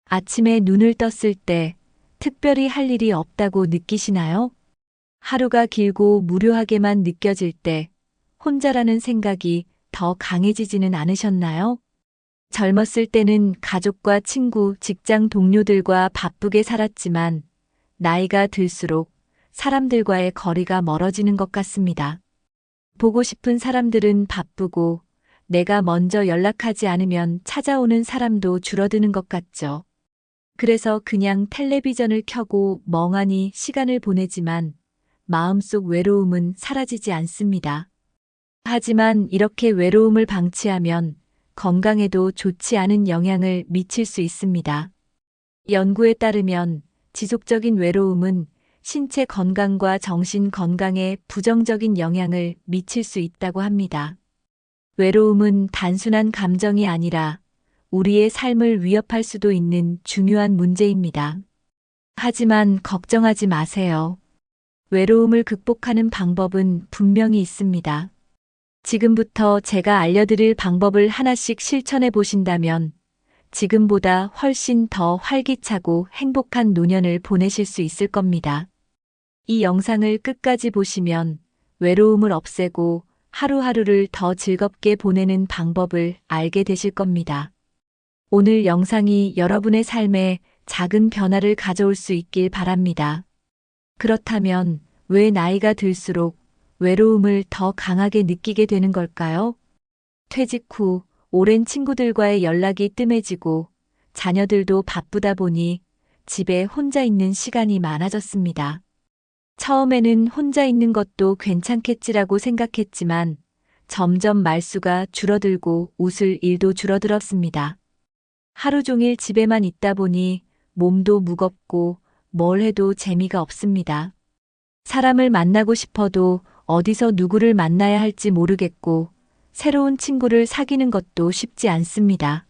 아침에 눈을 떴을 때 특별히 할 일이 없다고 느끼시나요? 하루가 길고 무료하게만 느껴질 때 혼자라는 생각이 더 강해지지는 않으셨나요? 젊었을 때는 가족과 친구, 직장 동료들과 바쁘게 살았지만 나이가 들수록 사람들과의 거리가 멀어지는 것 같습니다. 보고 싶은 사람들은 바쁘고 내가 먼저 연락하지 않으면 찾아오는 사람도 줄어드는 것 같죠. 그래서 그냥 텔레비전을 켜고 멍하니 시간을 보내지만 마음속 외로움은 사라지지 않습니다. 하지만 이렇게 외로움을 방치하면 건강에도 좋지 않은 영향을 미칠 수 있습니다. 연구에 따르면 지속적인 외로움은 신체 건강과 정신 건강에 부정적인 영향을 미칠 수 있다고 합니다. 외로움은 단순한 감정이 아니라 우리의 삶을 위협할 수도 있는 중요한 문제입니다. 하지만 걱정하지 마세요. 외로움을 극복하는 방법은 분명히 있습니다. 지금부터 제가 알려드릴 방법을 하나씩 실천해 보신다면 지금보다 훨씬 더 활기차고 행복한 노년을 보내실 수 있을 겁니다. 이 영상을 끝까지 보시면 외로움을 없애고 하루하루를 더 즐겁게 보내는 방법을 알게 되실 겁니다. 오늘 영상이 여러분의 삶에 작은 변화를 가져올 수 있길 바랍니다. 그렇다면 왜 나이가 들수록 외로움을 더 강하게 느끼게 되는 걸까요? 퇴직 후 오랜 친구들과의 연락이 뜸해지고 자녀들도 바쁘다 보니 집에 혼자 있는 시간이 많아졌습니다. 처음에는 혼자 있는 것도 괜찮겠지라고 생각했지만 점점 말수가 줄어들고 웃을 일도 줄어들었습니다. 하루 종일 집에만 있다 보니 몸도 무겁고 뭘 해도 재미가 없습니다. 사람을 만나고 싶어도 어디서 누구를 만나야 할지 모르겠고 새로운 친구를 사귀는 것도 쉽지 않습니다.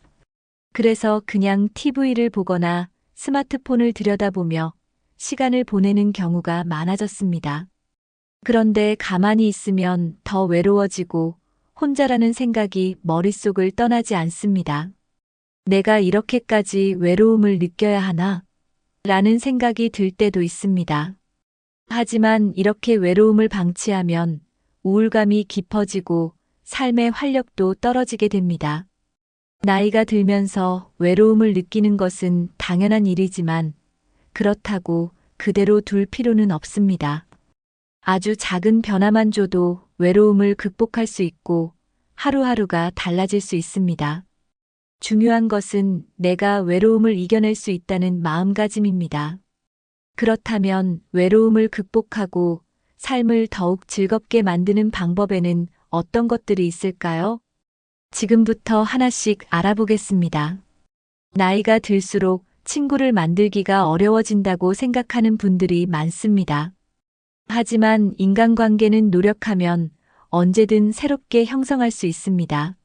그래서 그냥 TV를 보거나 스마트폰을 들여다보며 시간을 보내는 경우가 많아졌습니다. 그런데 가만히 있으면 더 외로워지고 혼자라는 생각이 머릿속을 떠나지 않습니다. 내가 이렇게까지 외로움을 느껴야 하나? 라는 생각이 들 때도 있습니다. 하지만 이렇게 외로움을 방치하면 우울감이 깊어지고 삶의 활력도 떨어지게 됩니다. 나이가 들면서 외로움을 느끼는 것은 당연한 일이지만 그렇다고 그대로 둘 필요는 없습니다. 아주 작은 변화만 줘도 외로움을 극복할 수 있고 하루하루가 달라질 수 있습니다. 중요한 것은 내가 외로움을 이겨낼 수 있다는 마음가짐입니다. 그렇다면 외로움을 극복하고 삶을 더욱 즐겁게 만드는 방법에는 어떤 것들이 있을까요? 지금부터 하나씩 알아보겠습니다. 나이가 들수록 친구를 만들기가 어려워진다고 생각하는 분들이 많습니다. 하지만 인간관계는 노력하면 언제든 새롭게 형성할 수 있습니다.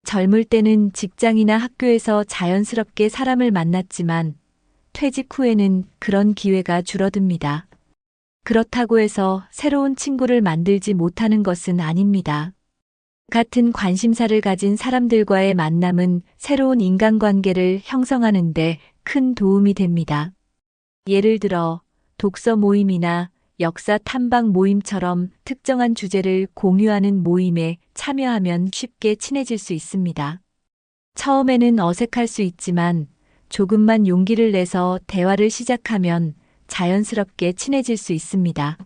젊을 때는 직장이나 학교에서 자연스럽게 사람을 만났지만 퇴직 후에는 그런 기회가 줄어듭니다. 그렇다고 해서 새로운 친구를 만들지 못하는 것은 아닙니다. 같은 관심사를 가진 사람들과의 만남은 새로운 인간관계를 형성하는 데 큰 도움이 됩니다. 예를 들어 독서 모임이나 역사 탐방 모임처럼 특정한 주제를 공유하는 모임에 참여하면 쉽게 친해질 수 있습니다. 처음에는 어색할 수 있지만 조금만 용기를 내서 대화를 시작하면 자연스럽게 친해질 수 있습니다.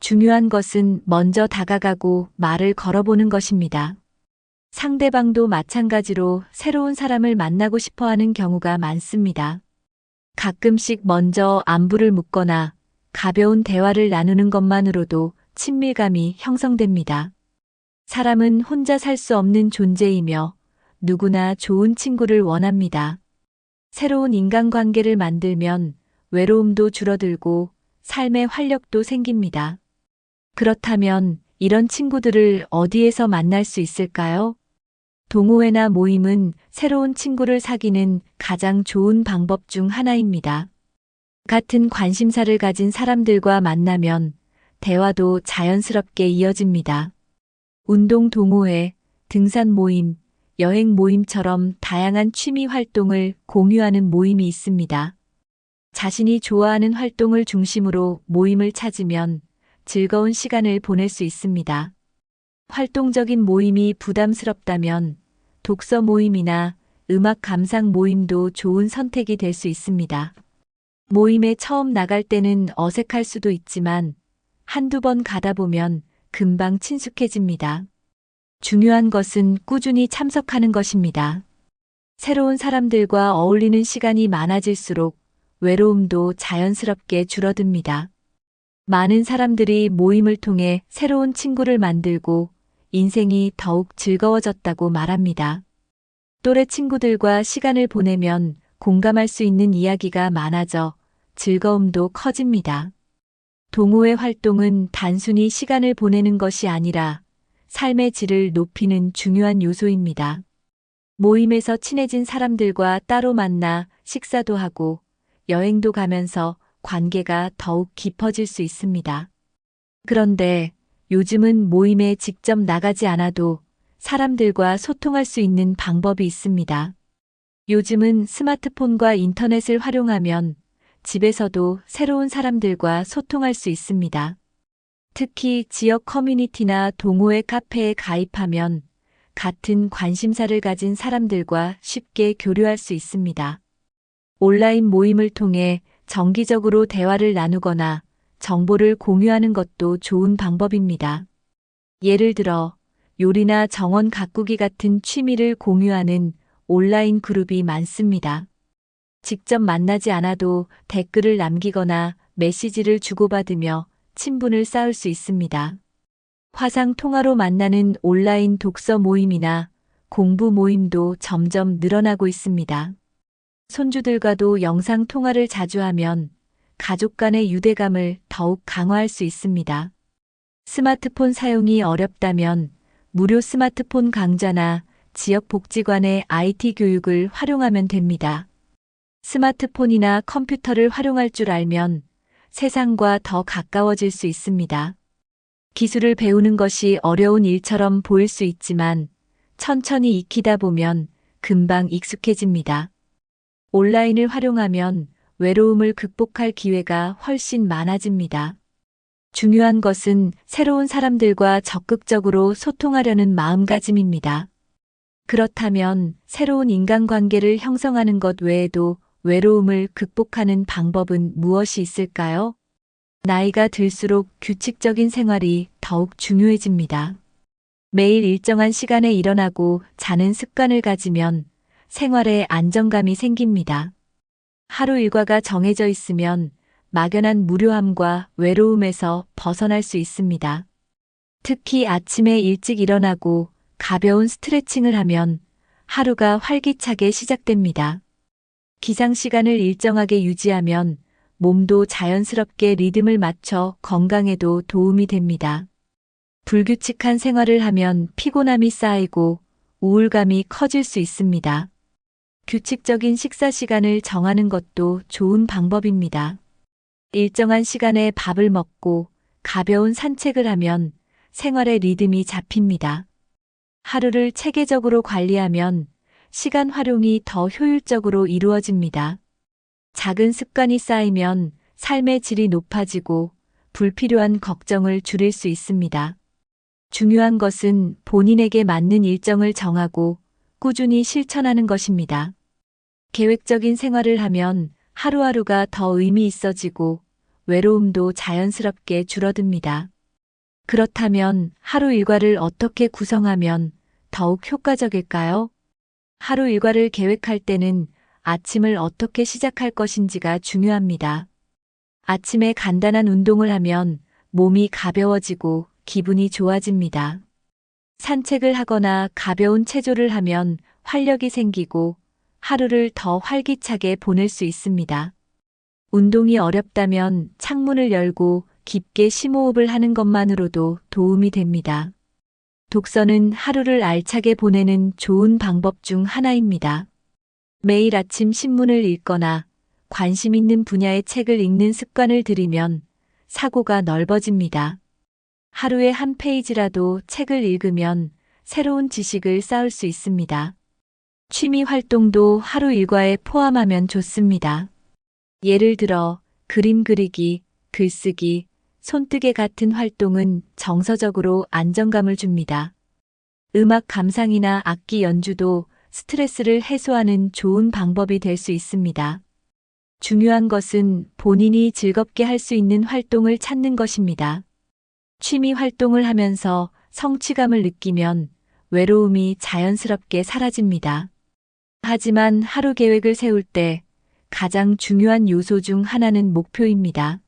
중요한 것은 먼저 다가가고 말을 걸어보는 것입니다. 상대방도 마찬가지로 새로운 사람을 만나고 싶어 하는 경우가 많습니다. 가끔씩 먼저 안부를 묻거나 가벼운 대화를 나누는 것만으로도 친밀감이 형성됩니다. 사람은 혼자 살 수 없는 존재이며 누구나 좋은 친구를 원합니다. 새로운 인간관계를 만들면 외로움도 줄어들고 삶의 활력도 생깁니다. 그렇다면 이런 친구들을 어디에서 만날 수 있을까요? 동호회나 모임은 새로운 친구를 사귀는 가장 좋은 방법 중 하나입니다. 같은 관심사를 가진 사람들과 만나면 대화도 자연스럽게 이어집니다. 운동 동호회, 등산 모임, 여행 모임처럼 다양한 취미 활동을 공유하는 모임이 있습니다. 자신이 좋아하는 활동을 중심으로 모임을 찾으면 즐거운 시간을 보낼 수 있습니다. 활동적인 모임이 부담스럽다면 독서 모임이나 음악 감상 모임도 좋은 선택이 될 수 있습니다. 모임에 처음 나갈 때는 어색할 수도 있지만 한두 번 가다 보면 금방 친숙해집니다. 중요한 것은 꾸준히 참석하는 것입니다. 새로운 사람들과 어울리는 시간이 많아질수록 외로움도 자연스럽게 줄어듭니다. 많은 사람들이 모임을 통해 새로운 친구를 만들고 인생이 더욱 즐거워졌다고 말합니다. 또래 친구들과 시간을 보내면 공감할 수 있는 이야기가 많아져 즐거움도 커집니다. 동호회 활동은 단순히 시간을 보내는 것이 아니라 삶의 질을 높이는 중요한 요소입니다. 모임에서 친해진 사람들과 따로 만나 식사도 하고 여행도 가면서 관계가 더욱 깊어질 수 있습니다. 그런데 요즘은 모임에 직접 나가지 않아도 사람들과 소통할 수 있는 방법이 있습니다. 요즘은 스마트폰과 인터넷을 활용하면 집에서도 새로운 사람들과 소통할 수 있습니다. 특히 지역 커뮤니티나 동호회 카페에 가입하면 같은 관심사를 가진 사람들과 쉽게 교류할 수 있습니다. 온라인 모임을 통해 정기적으로 대화를 나누거나 정보를 공유하는 것도 좋은 방법입니다. 예를 들어 요리나 정원 가꾸기 같은 취미를 공유하는 온라인 그룹이 많습니다. 직접 만나지 않아도 댓글을 남기거나 메시지를 주고받으며 친분을 쌓을 수 있습니다. 화상 통화로 만나는 온라인 독서 모임이나 공부 모임도 점점 늘어나고 있습니다. 손주들과도 영상 통화를 자주 하면 가족 간의 유대감을 더욱 강화할 수 있습니다. 스마트폰 사용이 어렵다면 무료 스마트폰 강좌나 지역 복지관의 IT 교육을 활용하면 됩니다. 스마트폰이나 컴퓨터를 활용할 줄 알면 세상과 더 가까워질 수 있습니다. 기술을 배우는 것이 어려운 일처럼 보일 수 있지만 천천히 익히다 보면 금방 익숙해집니다. 온라인을 활용하면 외로움을 극복할 기회가 훨씬 많아집니다. 중요한 것은 새로운 사람들과 적극적으로 소통하려는 마음가짐입니다. 그렇다면 새로운 인간관계를 형성하는 것 외에도 외로움을 극복하는 방법은 무엇이 있을까요? 나이가 들수록 규칙적인 생활이 더욱 중요해집니다. 매일 일정한 시간에 일어나고 자는 습관을 가지면 생활에 안정감이 생깁니다. 하루 일과가 정해져 있으면 막연한 무료함과 외로움에서 벗어날 수 있습니다. 특히 아침에 일찍 일어나고 가벼운 스트레칭을 하면 하루가 활기차게 시작됩니다. 기상 시간을 일정하게 유지하면 몸도 자연스럽게 리듬을 맞춰 건강에도 도움이 됩니다. 불규칙한 생활을 하면 피곤함이 쌓이고 우울감이 커질 수 있습니다. 규칙적인 식사 시간을 정하는 것도 좋은 방법입니다. 일정한 시간에 밥을 먹고 가벼운 산책을 하면 생활의 리듬이 잡힙니다. 하루를 체계적으로 관리하면 시간 활용이 더 효율적으로 이루어집니다. 작은 습관이 쌓이면 삶의 질이 높아지고 불필요한 걱정을 줄일 수 있습니다. 중요한 것은 본인에게 맞는 일정을 정하고 꾸준히 실천하는 것입니다. 계획적인 생활을 하면 하루하루가 더 의미 있어지고 외로움도 자연스럽게 줄어듭니다. 그렇다면 하루 일과를 어떻게 구성하면 더욱 효과적일까요? 하루 일과를 계획할 때는 아침을 어떻게 시작할 것인지가 중요합니다. 아침에 간단한 운동을 하면 몸이 가벼워지고 기분이 좋아집니다. 산책을 하거나 가벼운 체조를 하면 활력이 생기고 하루를 더 활기차게 보낼 수 있습니다. 운동이 어렵다면 창문을 열고 깊게 심호흡을 하는 것만으로도 도움이 됩니다. 독서는 하루를 알차게 보내는 좋은 방법 중 하나입니다. 매일 아침 신문을 읽거나 관심 있는 분야의 책을 읽는 습관을 들이면 사고가 넓어집니다. 하루에 한 페이지라도 책을 읽으면 새로운 지식을 쌓을 수 있습니다. 취미 활동도 하루 일과에 포함하면 좋습니다. 예를 들어 그림 그리기, 글쓰기, 손뜨개 같은 활동은 정서적으로 안정감을 줍니다. 음악 감상이나 악기 연주도 스트레스를 해소하는 좋은 방법이 될 수 있습니다. 중요한 것은 본인이 즐겁게 할 수 있는 활동을 찾는 것입니다. 취미 활동을 하면서 성취감을 느끼면 외로움이 자연스럽게 사라집니다. 하지만 하루 계획을 세울 때 가장 중요한 요소 중 하나는 목표입니다.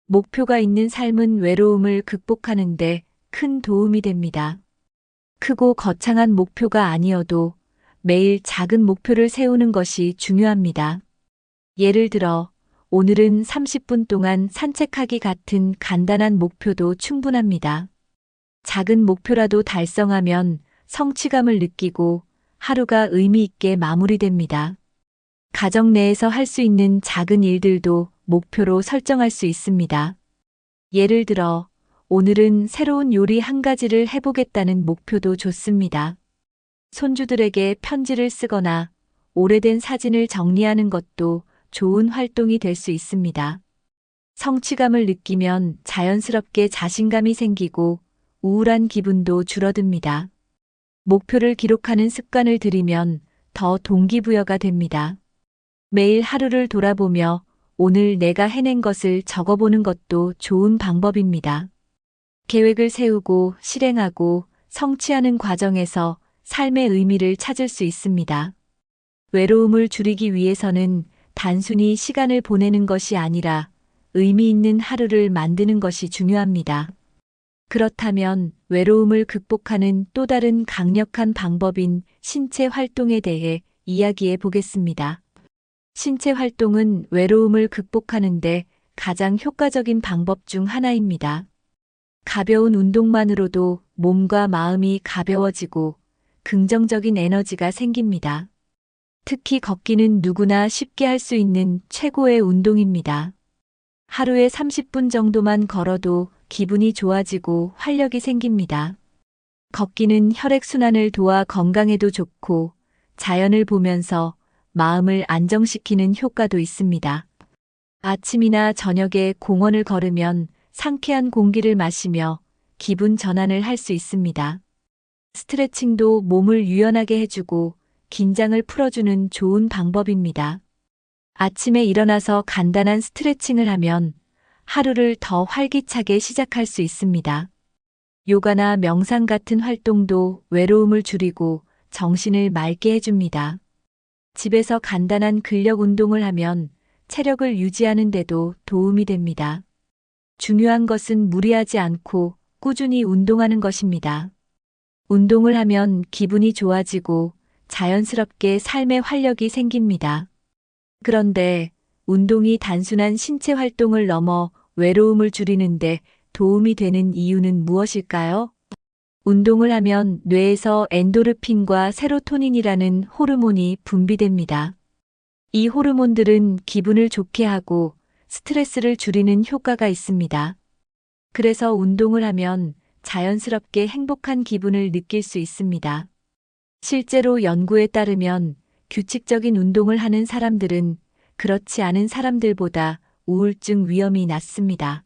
목표가 있는 삶은 외로움을 극복하는데 큰 도움이 됩니다. 크고 거창한 목표가 아니어도 매일 작은 목표를 세우는 것이 중요합니다. 예를 들어, 오늘은 30분 동안 산책하기 같은 간단한 목표도 충분합니다. 작은 목표라도 달성하면 성취감을 느끼고 하루가 의미 있게 마무리됩니다. 가정 내에서 할 수 있는 작은 일들도 목표로 설정할 수 있습니다. 예를 들어, 오늘은 새로운 요리 한 가지를 해보겠다는 목표도 좋습니다. 손주들에게 편지를 쓰거나 오래된 사진을 정리하는 것도 좋은 활동이 될 수 있습니다. 성취감을 느끼면 자연스럽게 자신감이 생기고 우울한 기분도 줄어듭니다. 목표를 기록하는 습관을 들이면 더 동기부여가 됩니다. 매일 하루를 돌아보며 오늘 내가 해낸 것을 적어보는 것도 좋은 방법입니다. 계획을 세우고 실행하고 성취하는 과정에서 삶의 의미를 찾을 수 있습니다. 외로움을 줄이기 위해서는 단순히 시간을 보내는 것이 아니라 의미 있는 하루를 만드는 것이 중요합니다. 그렇다면 외로움을 극복하는 또 다른 강력한 방법인 신체 활동에 대해 이야기해 보겠습니다. 신체 활동은 외로움을 극복하는데 가장 효과적인 방법 중 하나입니다. 가벼운 운동만으로도 몸과 마음이 가벼워지고 긍정적인 에너지가 생깁니다. 특히 걷기는 누구나 쉽게 할 수 있는 최고의 운동입니다. 하루에 30분 정도만 걸어도 기분이 좋아지고 활력이 생깁니다. 걷기는 혈액순환을 도와 건강에도 좋고 자연을 보면서 마음을 안정시키는 효과도 있습니다. 아침이나 저녁에 공원을 걸으면 상쾌한 공기를 마시며 기분 전환을 할 수 있습니다. 스트레칭도 몸을 유연하게 해주고 긴장을 풀어주는 좋은 방법입니다. 아침에 일어나서 간단한 스트레칭을 하면 하루를 더 활기차게 시작할 수 있습니다. 요가나 명상 같은 활동도 외로움을 줄이고 정신을 맑게 해줍니다. 집에서 간단한 근력 운동을 하면 체력을 유지하는 데도 도움이 됩니다. 중요한 것은 무리하지 않고 꾸준히 운동하는 것입니다. 운동을 하면 기분이 좋아지고 자연스럽게 삶의 활력이 생깁니다. 그런데 운동이 단순한 신체 활동을 넘어 외로움을 줄이는데 도움이 되는 이유는 무엇일까요? 운동을 하면 뇌에서 엔도르핀과 세로토닌이라는 호르몬이 분비됩니다. 이 호르몬들은 기분을 좋게 하고 스트레스를 줄이는 효과가 있습니다. 그래서 운동을 하면 자연스럽게 행복한 기분을 느낄 수 있습니다. 실제로 연구에 따르면 규칙적인 운동을 하는 사람들은 그렇지 않은 사람들보다 우울증 위험이 낮습니다.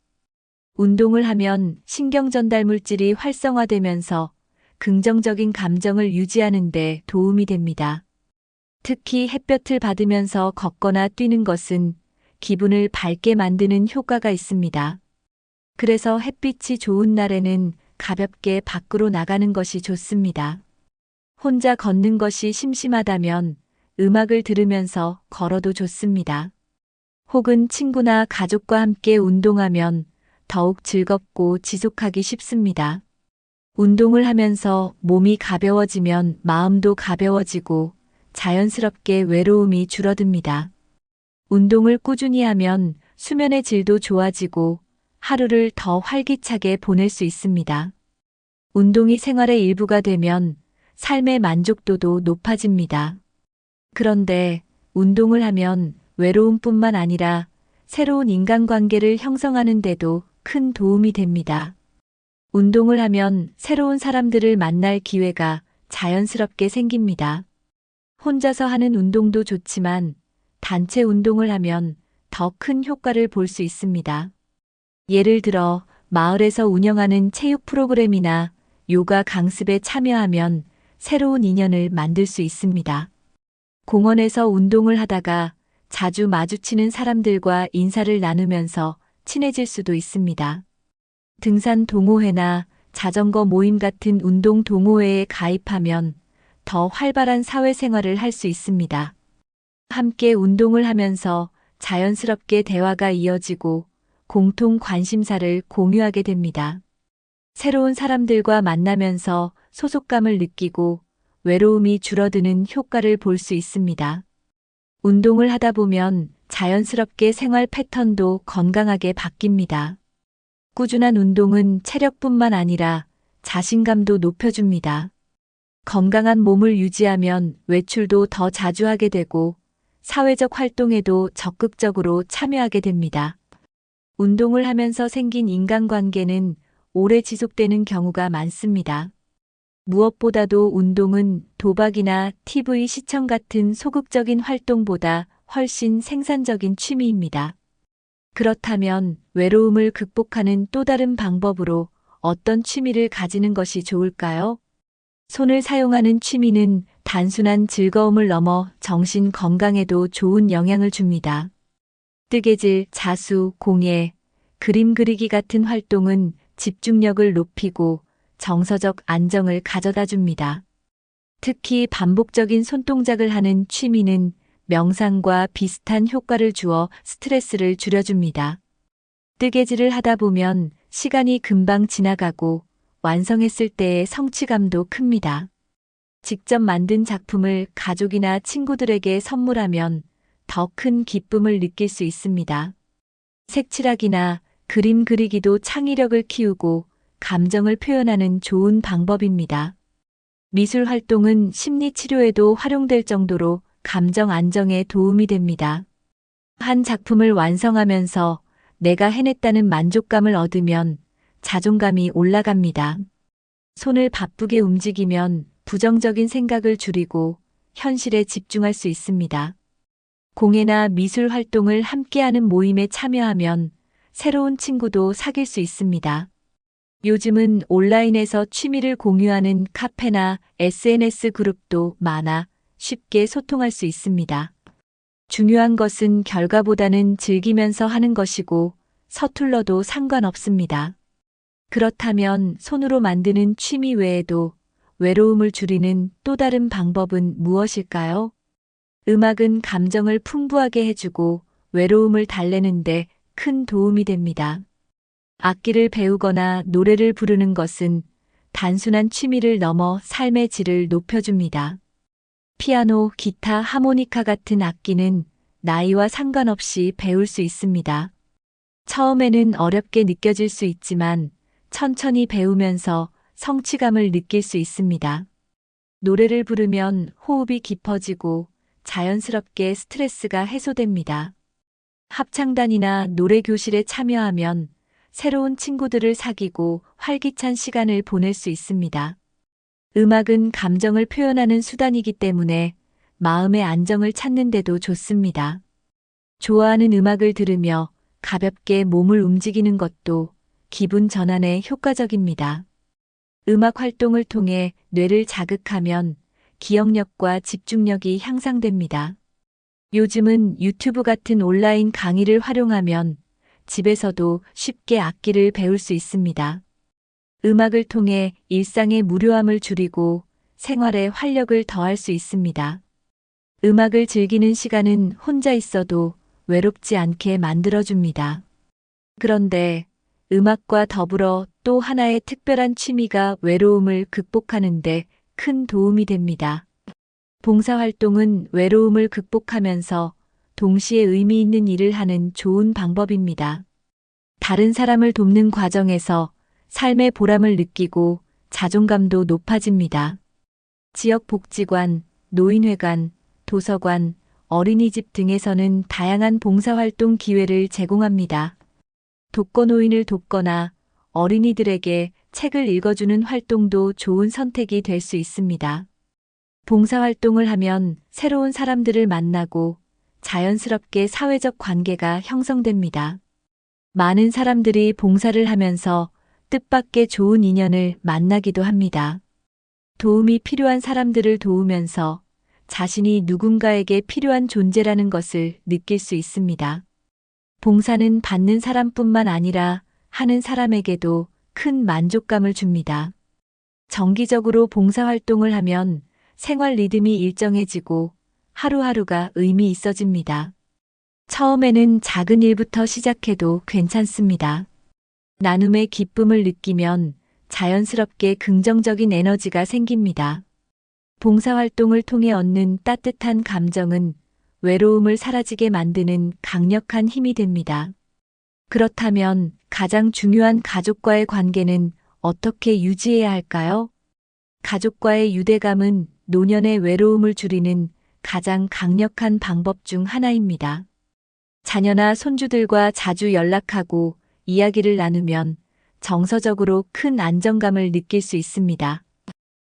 운동을 하면 신경 전달 물질이 활성화되면서 긍정적인 감정을 유지하는 데 도움이 됩니다. 특히 햇볕을 받으면서 걷거나 뛰는 것은 기분을 밝게 만드는 효과가 있습니다. 그래서 햇빛이 좋은 날에는 가볍게 밖으로 나가는 것이 좋습니다. 혼자 걷는 것이 심심하다면 음악을 들으면서 걸어도 좋습니다. 혹은 친구나 가족과 함께 운동하면 더욱 즐겁고 지속하기 쉽습니다. 운동을 하면서 몸이 가벼워지면 마음도 가벼워지고 자연스럽게 외로움이 줄어듭니다. 운동을 꾸준히 하면 수면의 질도 좋아지고 하루를 더 활기차게 보낼 수 있습니다. 운동이 생활의 일부가 되면 삶의 만족도도 높아집니다. 그런데 운동을 하면 외로움뿐만 아니라 새로운 인간관계를 형성하는 데도 큰 도움이 됩니다. 운동을 하면 새로운 사람들을 만날 기회가 자연스럽게 생깁니다. 혼자서 하는 운동도 좋지만 단체 운동을 하면 더 큰 효과를 볼 수 있습니다. 예를 들어 마을에서 운영하는 체육 프로그램이나 요가 강습에 참여하면 새로운 인연을 만들 수 있습니다. 공원에서 운동을 하다가 자주 마주치는 사람들과 인사를 나누면서 친해질 수도 있습니다. 등산 동호회나 자전거 모임 같은 운동 동호회에 가입하면 더 활발한 사회생활을 할 수 있습니다. 함께 운동을 하면서 자연스럽게 대화가 이어지고 공통 관심사를 공유하게 됩니다. 새로운 사람들과 만나면서 소속감을 느끼고 외로움이 줄어드는 효과를 볼 수 있습니다. 운동을 하다 보면 자연스럽게 생활 패턴도 건강하게 바뀝니다. 꾸준한 운동은 체력뿐만 아니라 자신감도 높여줍니다. 건강한 몸을 유지하면 외출도 더 자주 하게 되고 사회적 활동에도 적극적으로 참여하게 됩니다. 운동을 하면서 생긴 인간관계는 오래 지속되는 경우가 많습니다. 무엇보다도 운동은 도박이나 TV 시청 같은 소극적인 활동보다 훨씬 생산적인 취미입니다. 그렇다면 외로움을 극복하는 또 다른 방법으로 어떤 취미를 가지는 것이 좋을까요? 손을 사용하는 취미는 단순한 즐거움을 넘어 정신 건강에도 좋은 영향을 줍니다. 뜨개질, 자수, 공예, 그림 그리기 같은 활동은 집중력을 높이고 정서적 안정을 가져다 줍니다. 특히 반복적인 손동작을 하는 취미는 명상과 비슷한 효과를 주어 스트레스를 줄여줍니다. 뜨개질을 하다 보면 시간이 금방 지나가고 완성했을 때의 성취감도 큽니다. 직접 만든 작품을 가족이나 친구들에게 선물하면 더 큰 기쁨을 느낄 수 있습니다. 색칠하기나 그림 그리기도 창의력을 키우고 감정을 표현하는 좋은 방법입니다. 미술 활동은 심리 치료에도 활용될 정도로 감정 안정에 도움이 됩니다. 한 작품을 완성하면서 내가 해냈다는 만족감을 얻으면 자존감이 올라갑니다. 손을 바쁘게 움직이면 부정적인 생각을 줄이고 현실에 집중할 수 있습니다. 공예나 미술 활동을 함께하는 모임에 참여하면 새로운 친구도 사귈 수 있습니다. 요즘은 온라인에서 취미를 공유하는 카페나 SNS 그룹도 많아 쉽게 소통할 수 있습니다. 중요한 것은 결과보다는 즐기면서 하는 것이고 서툴러도 상관없습니다. 그렇다면 손으로 만드는 취미 외에도 외로움을 줄이는 또 다른 방법은 무엇일까요? 음악은 감정을 풍부하게 해주고 외로움을 달래는데 큰 도움이 됩니다. 악기를 배우거나 노래를 부르는 것은 단순한 취미를 넘어 삶의 질을 높여줍니다. 피아노, 기타, 하모니카 같은 악기는 나이와 상관없이 배울 수 있습니다. 처음에는 어렵게 느껴질 수 있지만 천천히 배우면서 성취감을 느낄 수 있습니다. 노래를 부르면 호흡이 깊어지고 자연스럽게 스트레스가 해소됩니다. 합창단이나 노래 교실에 참여하면 새로운 친구들을 사귀고 활기찬 시간을 보낼 수 있습니다. 음악은 감정을 표현하는 수단이기 때문에 마음의 안정을 찾는 데도 좋습니다. 좋아하는 음악을 들으며 가볍게 몸을 움직이는 것도 기분 전환에 효과적입니다. 음악 활동을 통해 뇌를 자극하면 기억력과 집중력이 향상됩니다. 요즘은 유튜브 같은 온라인 강의를 활용하면 집에서도 쉽게 악기를 배울 수 있습니다. 음악을 통해 일상의 무료함을 줄이고 생활에 활력을 더할 수 있습니다. 음악을 즐기는 시간은 혼자 있어도 외롭지 않게 만들어줍니다. 그런데 음악과 더불어 또 하나의 특별한 취미가 외로움을 극복하는데 큰 도움이 됩니다. 봉사활동은 외로움을 극복하면서 동시에 의미 있는 일을 하는 좋은 방법입니다. 다른 사람을 돕는 과정에서 삶의 보람을 느끼고 자존감도 높아집니다. 지역 복지관, 노인회관, 도서관, 어린이집 등에서는 다양한 봉사활동 기회를 제공합니다. 독거노인을 돕거나 어린이들에게 책을 읽어주는 활동도 좋은 선택이 될 수 있습니다. 봉사활동을 하면 새로운 사람들을 만나고 자연스럽게 사회적 관계가 형성됩니다. 많은 사람들이 봉사를 하면서 뜻밖의 좋은 인연을 만나기도 합니다. 도움이 필요한 사람들을 도우면서 자신이 누군가에게 필요한 존재라는 것을 느낄 수 있습니다. 봉사는 받는 사람뿐만 아니라 하는 사람에게도 큰 만족감을 줍니다. 정기적으로 봉사활동을 하면 생활 리듬이 일정해지고 하루하루가 의미 있어집니다. 처음에는 작은 일부터 시작해도 괜찮습니다. 나눔의 기쁨을 느끼면 자연스럽게 긍정적인 에너지가 생깁니다. 봉사활동을 통해 얻는 따뜻한 감정은 외로움을 사라지게 만드는 강력한 힘이 됩니다. 그렇다면 가장 중요한 가족과의 관계는 어떻게 유지해야 할까요? 가족과의 유대감은 노년의 외로움을 줄이는 가장 강력한 방법 중 하나입니다. 자녀나 손주들과 자주 연락하고 이야기를 나누면 정서적으로 큰 안정감을 느낄 수 있습니다.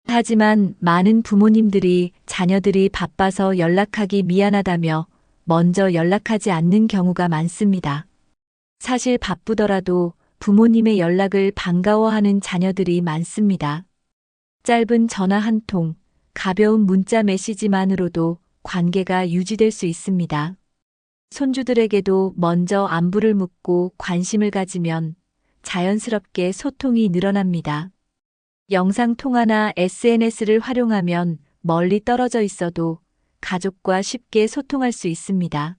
하지만 많은 부모님들이 자녀들이 바빠서 연락하기 미안하다며 먼저 연락하지 않는 경우가 많습니다. 사실 바쁘더라도 부모님의 연락을 반가워하는 자녀들이 많습니다. 짧은 전화 한 통, 가벼운 문자 메시지만으로도 관계가 유지될 수 있습니다. 손주들에게도 먼저 안부를 묻고 관심을 가지면 자연스럽게 소통이 늘어납니다. 영상통화나 SNS를 활용하면 멀리 떨어져 있어도 가족과 쉽게 소통할 수 있습니다.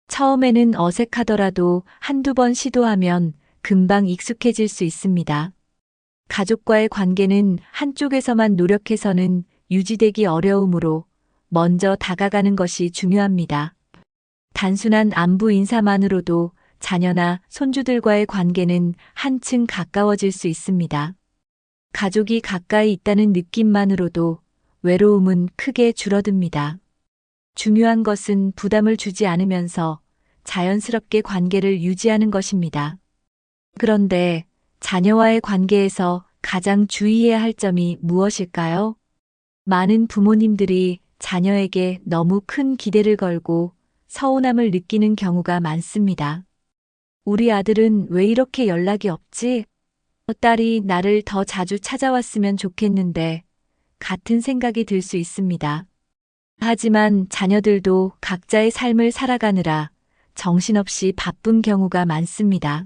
처음에는 어색하더라도 한두 번 시도하면 금방 익숙해질 수 있습니다. 가족과의 관계는 한쪽에서만 노력해서는 유지되기 어려우므로 먼저 다가가는 것이 중요합니다. 단순한 안부 인사만으로도 자녀나 손주들과의 관계는 한층 가까워질 수 있습니다. 가족이 가까이 있다는 느낌만으로도 외로움은 크게 줄어듭니다. 중요한 것은 부담을 주지 않으면서 자연스럽게 관계를 유지하는 것입니다. 그런데 자녀와의 관계에서 가장 주의해야 할 점이 무엇일까요? 많은 부모님들이 자녀에게 너무 큰 기대를 걸고 서운함을 느끼는 경우가 많습니다. 우리 아들은 왜 이렇게 연락이 없지? 딸이 나를 더 자주 찾아왔으면 좋겠는데 같은 생각이 들 수 있습니다. 하지만 자녀들도 각자의 삶을 살아가느라 정신없이 바쁜 경우가 많습니다.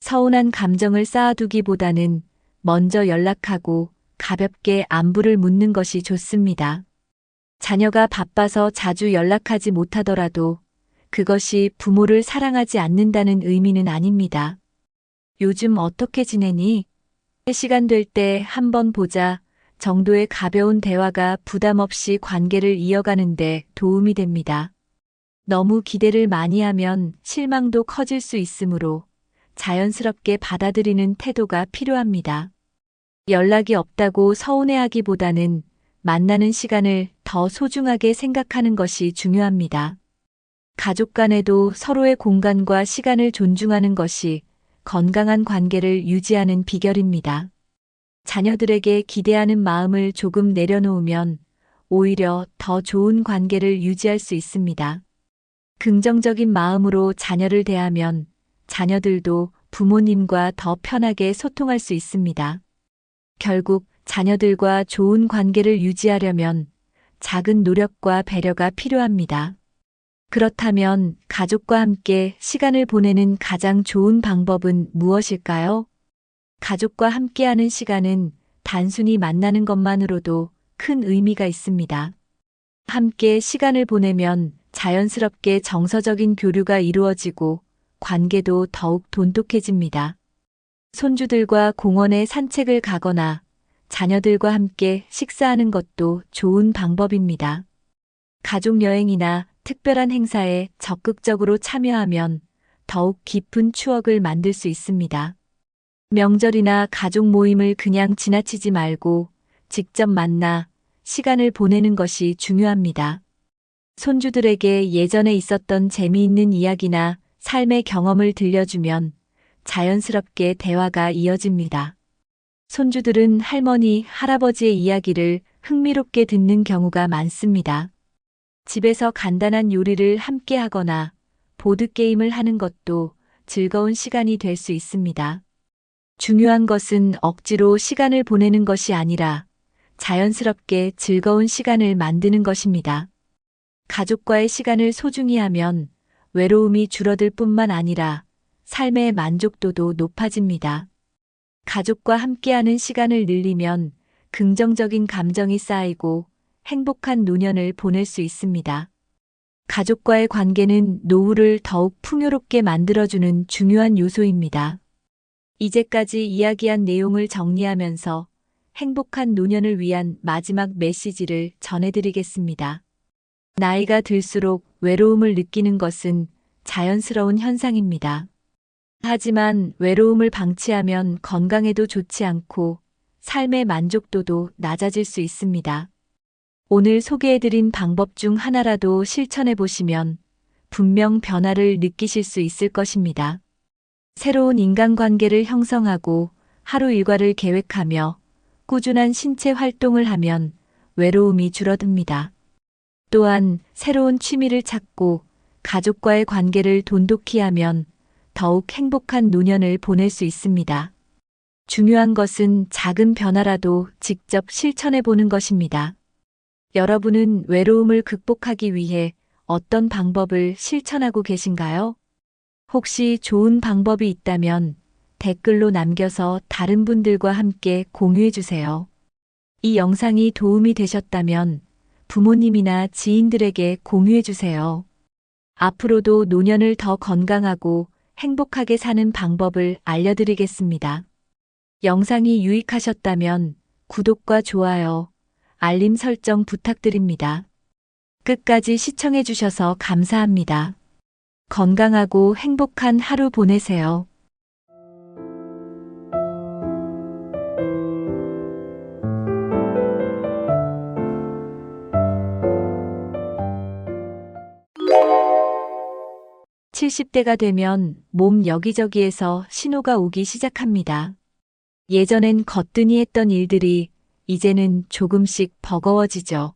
서운한 감정을 쌓아두기보다는 먼저 연락하고 가볍게 안부를 묻는 것이 좋습니다. 자녀가 바빠서 자주 연락하지 못하더라도 그것이 부모를 사랑하지 않는다는 의미는 아닙니다. 요즘 어떻게 지내니? 시간 될 때 한번 보자 정도의 가벼운 대화가 부담 없이 관계를 이어가는데 도움이 됩니다. 너무 기대를 많이 하면 실망도 커질 수 있으므로 자연스럽게 받아들이는 태도가 필요합니다. 연락이 없다고 서운해하기보다는 만나는 시간을 더 소중하게 생각하는 것이 중요합니다. 가족 간에도 서로의 공간과 시간을 존중하는 것이 건강한 관계를 유지하는 비결입니다. 자녀들에게 기대하는 마음을 조금 내려놓으면 오히려 더 좋은 관계를 유지할 수 있습니다. 긍정적인 마음으로 자녀를 대하면 자녀들도 부모님과 더 편하게 소통할 수 있습니다. 결국 자녀들과 좋은 관계를 유지하려면 작은 노력과 배려가 필요합니다. 그렇다면 가족과 함께 시간을 보내는 가장 좋은 방법은 무엇일까요? 가족과 함께하는 시간은 단순히 만나는 것만으로도 큰 의미가 있습니다. 함께 시간을 보내면 자연스럽게 정서적인 교류가 이루어지고 관계도 더욱 돈독해집니다. 손주들과 공원에 산책을 가거나 자녀들과 함께 식사하는 것도 좋은 방법입니다. 가족 여행이나 특별한 행사에 적극적으로 참여하면 더욱 깊은 추억을 만들 수 있습니다. 명절이나 가족 모임을 그냥 지나치지 말고 직접 만나 시간을 보내는 것이 중요합니다. 손주들에게 예전에 있었던 재미있는 이야기나 삶의 경험을 들려주면 자연스럽게 대화가 이어집니다. 손주들은 할머니, 할아버지의 이야기를 흥미롭게 듣는 경우가 많습니다. 집에서 간단한 요리를 함께 하거나 보드게임을 하는 것도 즐거운 시간이 될 수 있습니다. 중요한 것은 억지로 시간을 보내는 것이 아니라 자연스럽게 즐거운 시간을 만드는 것입니다. 가족과의 시간을 소중히 하면 외로움이 줄어들 뿐만 아니라 삶의 만족도도 높아집니다. 가족과 함께하는 시간을 늘리면 긍정적인 감정이 쌓이고 행복한 노년을 보낼 수 있습니다. 가족과의 관계는 노후를 더욱 풍요롭게 만들어주는 중요한 요소입니다. 이제까지 이야기한 내용을 정리하면서 행복한 노년을 위한 마지막 메시지를 전해드리겠습니다. 나이가 들수록 외로움을 느끼는 것은 자연스러운 현상입니다. 하지만 외로움을 방치하면 건강에도 좋지 않고 삶의 만족도도 낮아질 수 있습니다. 오늘 소개해드린 방법 중 하나라도 실천해 보시면 분명 변화를 느끼실 수 있을 것입니다. 새로운 인간관계를 형성하고 하루 일과를 계획하며 꾸준한 신체 활동을 하면 외로움이 줄어듭니다. 또한 새로운 취미를 찾고 가족과의 관계를 돈독히 하면 더욱 행복한 노년을 보낼 수 있습니다. 중요한 것은 작은 변화라도 직접 실천해 보는 것입니다. 여러분은 외로움을 극복하기 위해 어떤 방법을 실천하고 계신가요? 혹시 좋은 방법이 있다면 댓글로 남겨서 다른 분들과 함께 공유해 주세요. 이 영상이 도움이 되셨다면 부모님이나 지인들에게 공유해 주세요. 앞으로도 노년을 더 건강하고 행복하게 사는 방법을 알려드리겠습니다. 영상이 유익하셨다면 구독과 좋아요, 알림 설정 부탁드립니다. 끝까지 시청해 주셔서 감사합니다. 건강하고 행복한 하루 보내세요. (70대가) 되면 몸 여기저기에서 신호가 오기 시작합니다. 예전엔 거뜬히 했던 일들이 이제는 조금씩 버거워지죠.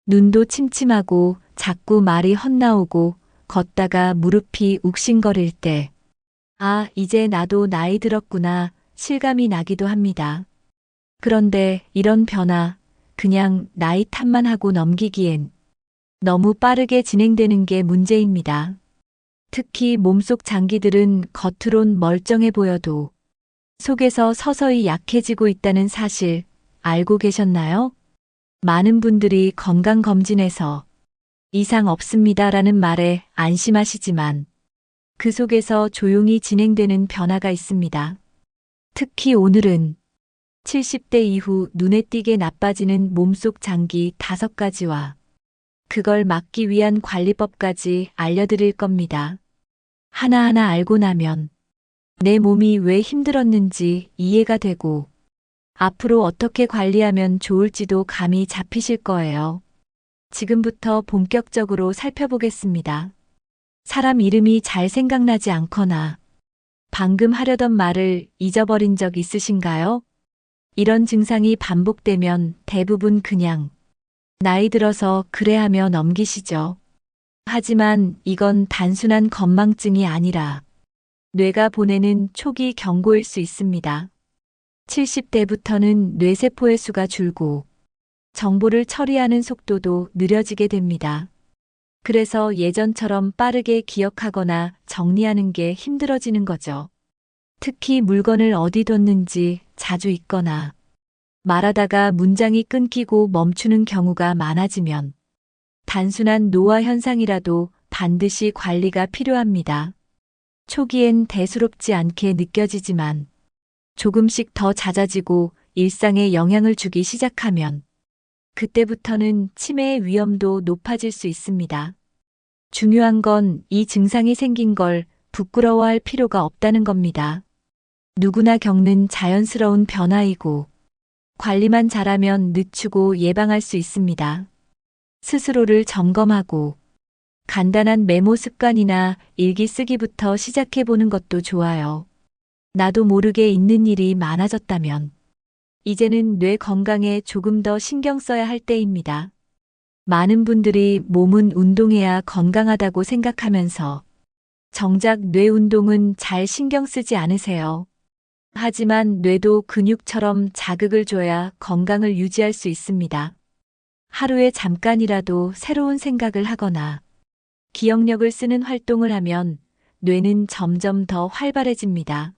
눈도 침침하고 자꾸 말이 헛나오고 걷다가 무릎이 욱신거릴 때, 아, 이제 나도 나이 들었구나 실감이 나기도 합니다. 그런데 이런 변화, 그냥 나이 탓만 하고 넘기기엔 너무 빠르게 진행되는 게 문제입니다. 특히 몸속 장기들은 겉으론 멀쩡해 보여도 속에서 서서히 약해지고 있다는 사실 알고 계셨나요? 많은 분들이 건강검진에서 이상 없습니다라는 말에 안심하시지만 그 속에서 조용히 진행되는 변화가 있습니다. 특히 오늘은 70대 이후 눈에 띄게 나빠지는 몸속 장기 5가지와 그걸 막기 위한 관리법까지 알려드릴 겁니다. 하나하나 알고 나면 내 몸이 왜 힘들었는지 이해가 되고 앞으로 어떻게 관리하면 좋을지도 감이 잡히실 거예요. 지금부터 본격적으로 살펴보겠습니다. 사람 이름이 잘 생각나지 않거나 방금 하려던 말을 잊어버린 적 있으신가요? 이런 증상이 반복되면 대부분 그냥 나이 들어서 그래 하며 넘기시죠. 하지만 이건 단순한 건망증이 아니라 뇌가 보내는 초기 경고일 수 있습니다. 70대부터는 뇌세포의 수가 줄고 정보를 처리하는 속도도 느려지게 됩니다. 그래서 예전처럼 빠르게 기억하거나 정리하는 게 힘들어지는 거죠. 특히 물건을 어디 뒀는지 자주 잊거나 말하다가 문장이 끊기고 멈추는 경우가 많아지면 단순한 노화 현상이라도 반드시 관리가 필요합니다. 초기엔 대수롭지 않게 느껴지지만 조금씩 더 잦아지고 일상에 영향을 주기 시작하면 그때부터는 치매의 위험도 높아질 수 있습니다. 중요한 건 이 증상이 생긴 걸 부끄러워할 필요가 없다는 겁니다. 누구나 겪는 자연스러운 변화이고 관리만 잘하면 늦추고 예방할 수 있습니다. 스스로를 점검하고 간단한 메모 습관이나 일기 쓰기부터 시작해 보는 것도 좋아요. 나도 모르게 잊는 일이 많아졌다면 이제는 뇌 건강에 조금 더 신경 써야 할 때입니다. 많은 분들이 몸은 운동해야 건강하다고 생각하면서 정작 뇌 운동은 잘 신경 쓰지 않으세요. 하지만 뇌도 근육처럼 자극을 줘야 건강을 유지할 수 있습니다. 하루에 잠깐이라도 새로운 생각을 하거나 기억력을 쓰는 활동을 하면 뇌는 점점 더 활발해집니다.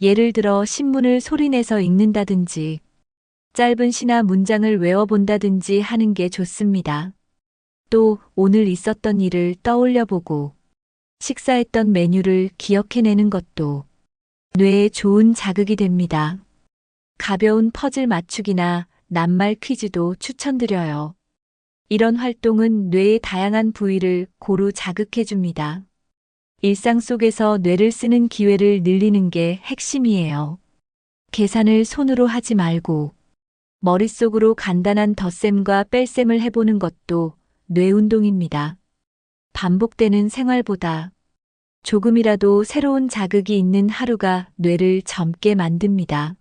예를 들어 신문을 소리내서 읽는다든지 짧은 시나 문장을 외워본다든지 하는 게 좋습니다. 또 오늘 있었던 일을 떠올려보고 식사했던 메뉴를 기억해내는 것도 뇌에 좋은 자극이 됩니다. 가벼운 퍼즐 맞추기나 낱말 퀴즈도 추천드려요. 이런 활동은 뇌의 다양한 부위를 고루 자극해줍니다. 일상 속에서 뇌를 쓰는 기회를 늘리는 게 핵심이에요. 계산을 손으로 하지 말고 머릿속으로 간단한 덧셈과 뺄셈을 해보는 것도 뇌 운동입니다. 반복되는 생활보다 조금이라도 새로운 자극이 있는 하루가 뇌를 젊게 만듭니다.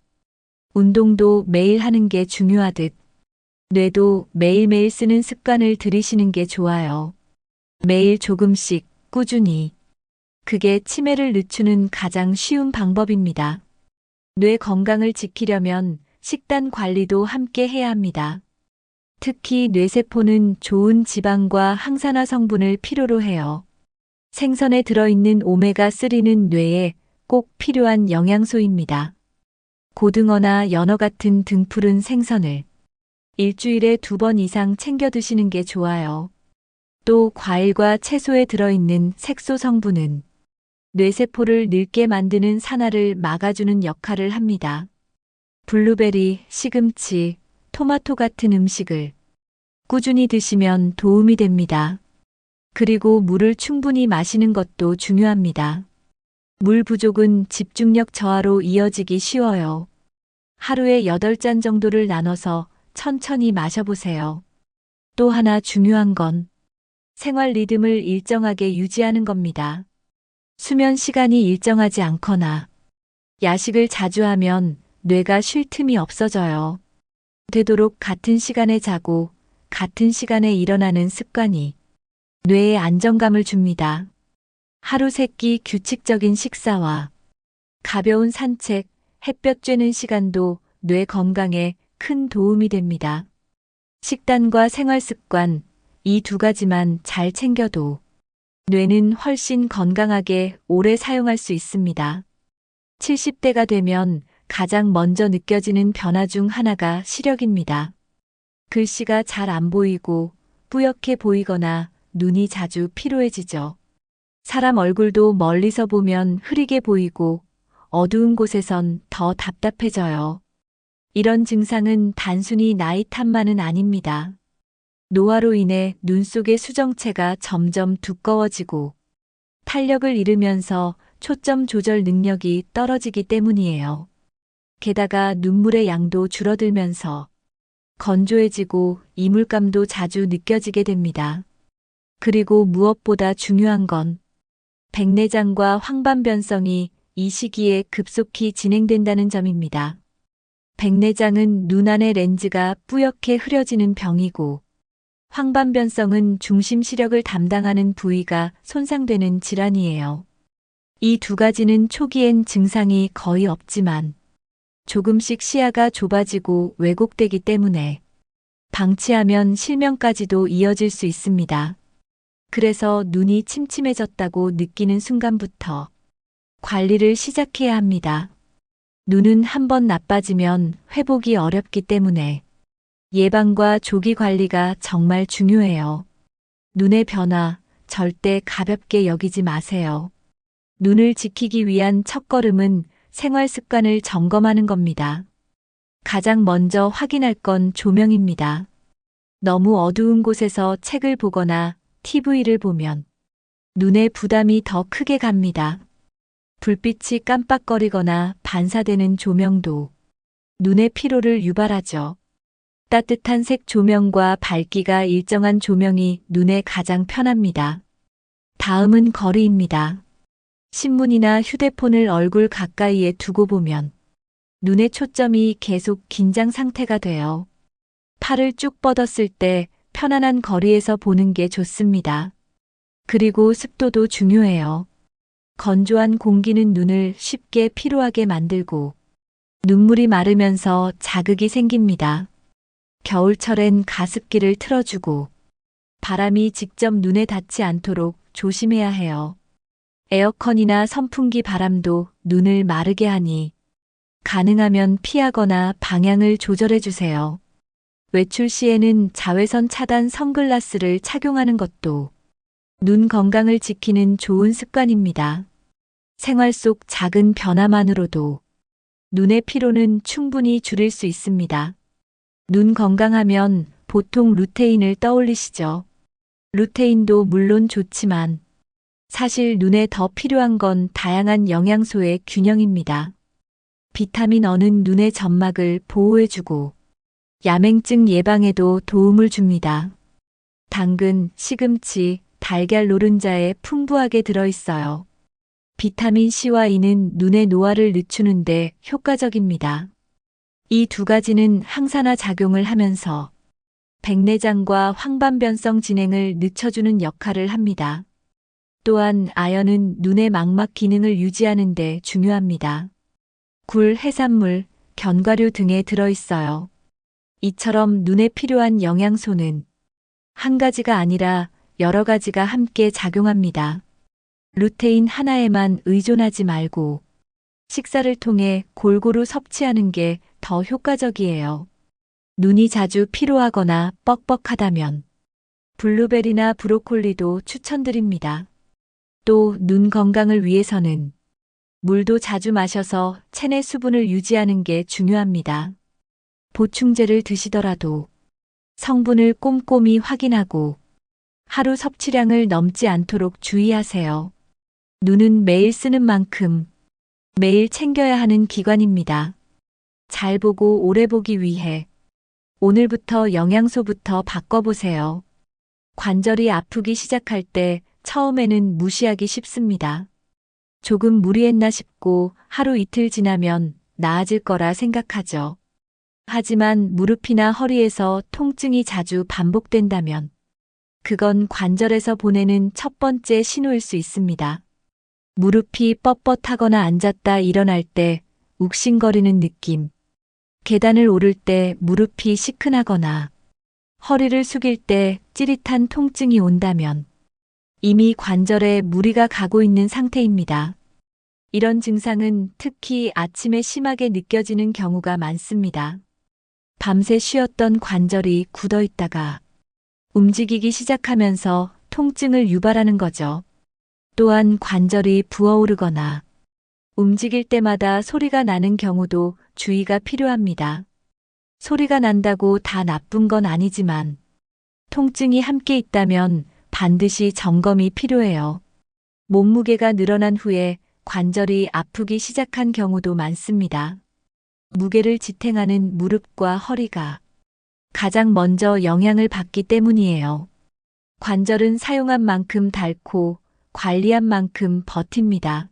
운동도 매일 하는 게 중요하듯 뇌도 매일매일 쓰는 습관을 들이시는 게 좋아요. 매일 조금씩 꾸준히. 그게 치매를 늦추는 가장 쉬운 방법입니다. 뇌 건강을 지키려면 식단 관리도 함께 해야 합니다. 특히 뇌세포는 좋은 지방과 항산화 성분을 필요로 해요. 생선에 들어있는 오메가3는 뇌에 꼭 필요한 영양소입니다. 고등어나 연어 같은 등푸른 생선을 일주일에 2번 이상 챙겨 드시는 게 좋아요. 또 과일과 채소에 들어있는 색소 성분은 뇌세포를 늙게 만드는 산화를 막아주는 역할을 합니다. 블루베리, 시금치, 토마토 같은 음식을 꾸준히 드시면 도움이 됩니다. 그리고 물을 충분히 마시는 것도 중요합니다. 물 부족은 집중력 저하로 이어지기 쉬워요. 하루에 8잔 정도를 나눠서 천천히 마셔보세요. 또 하나 중요한 건 생활 리듬을 일정하게 유지하는 겁니다. 수면 시간이 일정하지 않거나 야식을 자주 하면 뇌가 쉴 틈이 없어져요. 되도록 같은 시간에 자고 같은 시간에 일어나는 습관이 뇌에 안정감을 줍니다. 하루 3끼 규칙적인 식사와 가벼운 산책, 햇볕 쬐는 시간도 뇌 건강에 큰 도움이 됩니다. 식단과 생활 습관, 이 2가지만 잘 챙겨도 뇌는 훨씬 건강하게 오래 사용할 수 있습니다. 70대가 되면 가장 먼저 느껴지는 변화 중 하나가 시력입니다. 글씨가 잘 안 보이고 뿌옇게 보이거나 눈이 자주 피로해지죠. 사람 얼굴도 멀리서 보면 흐리게 보이고 어두운 곳에선 더 답답해져요. 이런 증상은 단순히 나이 탓만은 아닙니다. 노화로 인해 눈 속의 수정체가 점점 두꺼워지고 탄력을 잃으면서 초점 조절 능력이 떨어지기 때문이에요. 게다가 눈물의 양도 줄어들면서 건조해지고 이물감도 자주 느껴지게 됩니다. 그리고 무엇보다 중요한 건 백내장과 황반변성이 이 시기에 급속히 진행된다는 점입니다. 백내장은 눈 안의 렌즈가 뿌옇게 흐려지는 병이고 황반변성은 중심 시력을 담당하는 부위가 손상되는 질환이에요. 이 2가지는 초기엔 증상이 거의 없지만 조금씩 시야가 좁아지고 왜곡되기 때문에 방치하면 실명까지도 이어질 수 있습니다. 그래서 눈이 침침해졌다고 느끼는 순간부터 관리를 시작해야 합니다. 눈은 한번 나빠지면 회복이 어렵기 때문에 예방과 조기 관리가 정말 중요해요. 눈의 변화 절대 가볍게 여기지 마세요. 눈을 지키기 위한 첫걸음은 생활 습관을 점검하는 겁니다. 가장 먼저 확인할 건 조명입니다. 너무 어두운 곳에서 책을 보거나 TV를 보면 눈에 부담이 더 크게 갑니다. 불빛이 깜빡거리거나 반사되는 조명도 눈의 피로를 유발하죠. 따뜻한 색 조명과 밝기가 일정한 조명이 눈에 가장 편합니다. 다음은 거리입니다. 신문이나 휴대폰을 얼굴 가까이에 두고 보면 눈의 초점이 계속 긴장 상태가 돼요. 팔을 쭉 뻗었을 때 편안한 거리에서 보는 게 좋습니다. 그리고 습도도 중요해요. 건조한 공기는 눈을 쉽게 피로하게 만들고 눈물이 마르면서 자극이 생깁니다. 겨울철엔 가습기를 틀어주고 바람이 직접 눈에 닿지 않도록 조심해야 해요. 에어컨이나 선풍기 바람도 눈을 마르게 하니 가능하면 피하거나 방향을 조절해 주세요. 외출 시에는 자외선 차단 선글라스를 착용하는 것도 눈 건강을 지키는 좋은 습관입니다. 생활 속 작은 변화만으로도 눈의 피로는 충분히 줄일 수 있습니다. 눈 건강하면 보통 루테인을 떠올리시죠? 루테인도 물론 좋지만 사실 눈에 더 필요한 건 다양한 영양소의 균형입니다. 비타민 E는 눈의 점막을 보호해주고 야맹증 예방에도 도움을 줍니다. 당근, 시금치, 달걀 노른자에 풍부하게 들어있어요. 비타민 C와 E는 눈의 노화를 늦추는데 효과적입니다. 이 두 가지는 항산화 작용을 하면서 백내장과 황반변성 진행을 늦춰주는 역할을 합니다. 또한 아연은 눈의 망막 기능을 유지하는 데 중요합니다. 굴, 해산물, 견과류 등에 들어있어요. 이처럼 눈에 필요한 영양소는 한 가지가 아니라 여러 가지가 함께 작용합니다. 루테인 하나에만 의존하지 말고 식사를 통해 골고루 섭취하는 게 더 효과적이에요. 눈이 자주 피로하거나 뻑뻑하다면 블루베리나 브로콜리도 추천드립니다. 또 눈 건강을 위해서는 물도 자주 마셔서 체내 수분을 유지하는 게 중요합니다. 보충제를 드시더라도 성분을 꼼꼼히 확인하고 하루 섭취량을 넘지 않도록 주의하세요. 눈은 매일 쓰는 만큼 매일 챙겨야 하는 기관입니다. 잘 보고 오래 보기 위해 오늘부터 영양소부터 바꿔보세요. 관절이 아프기 시작할 때 처음에는 무시하기 쉽습니다. 조금 무리했나 싶고 하루 이틀 지나면 나아질 거라 생각하죠. 하지만 무릎이나 허리에서 통증이 자주 반복된다면 그건 관절에서 보내는 첫 번째 신호일 수 있습니다. 무릎이 뻣뻣하거나 앉았다 일어날 때 욱신거리는 느낌, 계단을 오를 때 무릎이 시큰하거나 허리를 숙일 때 찌릿한 통증이 온다면 이미 관절에 무리가 가고 있는 상태입니다. 이런 증상은 특히 아침에 심하게 느껴지는 경우가 많습니다. 밤새 쉬었던 관절이 굳어 있다가 움직이기 시작하면서 통증을 유발하는 거죠. 또한 관절이 부어오르거나 움직일 때마다 소리가 나는 경우도 주의가 필요합니다. 소리가 난다고 다 나쁜 건 아니지만 통증이 함께 있다면 반드시 점검이 필요해요. 몸무게가 늘어난 후에 관절이 아프기 시작한 경우도 많습니다. 무게를 지탱하는 무릎과 허리가 가장 먼저 영향을 받기 때문이에요. 관절은 사용한 만큼 닳고 관리한 만큼 버팁니다.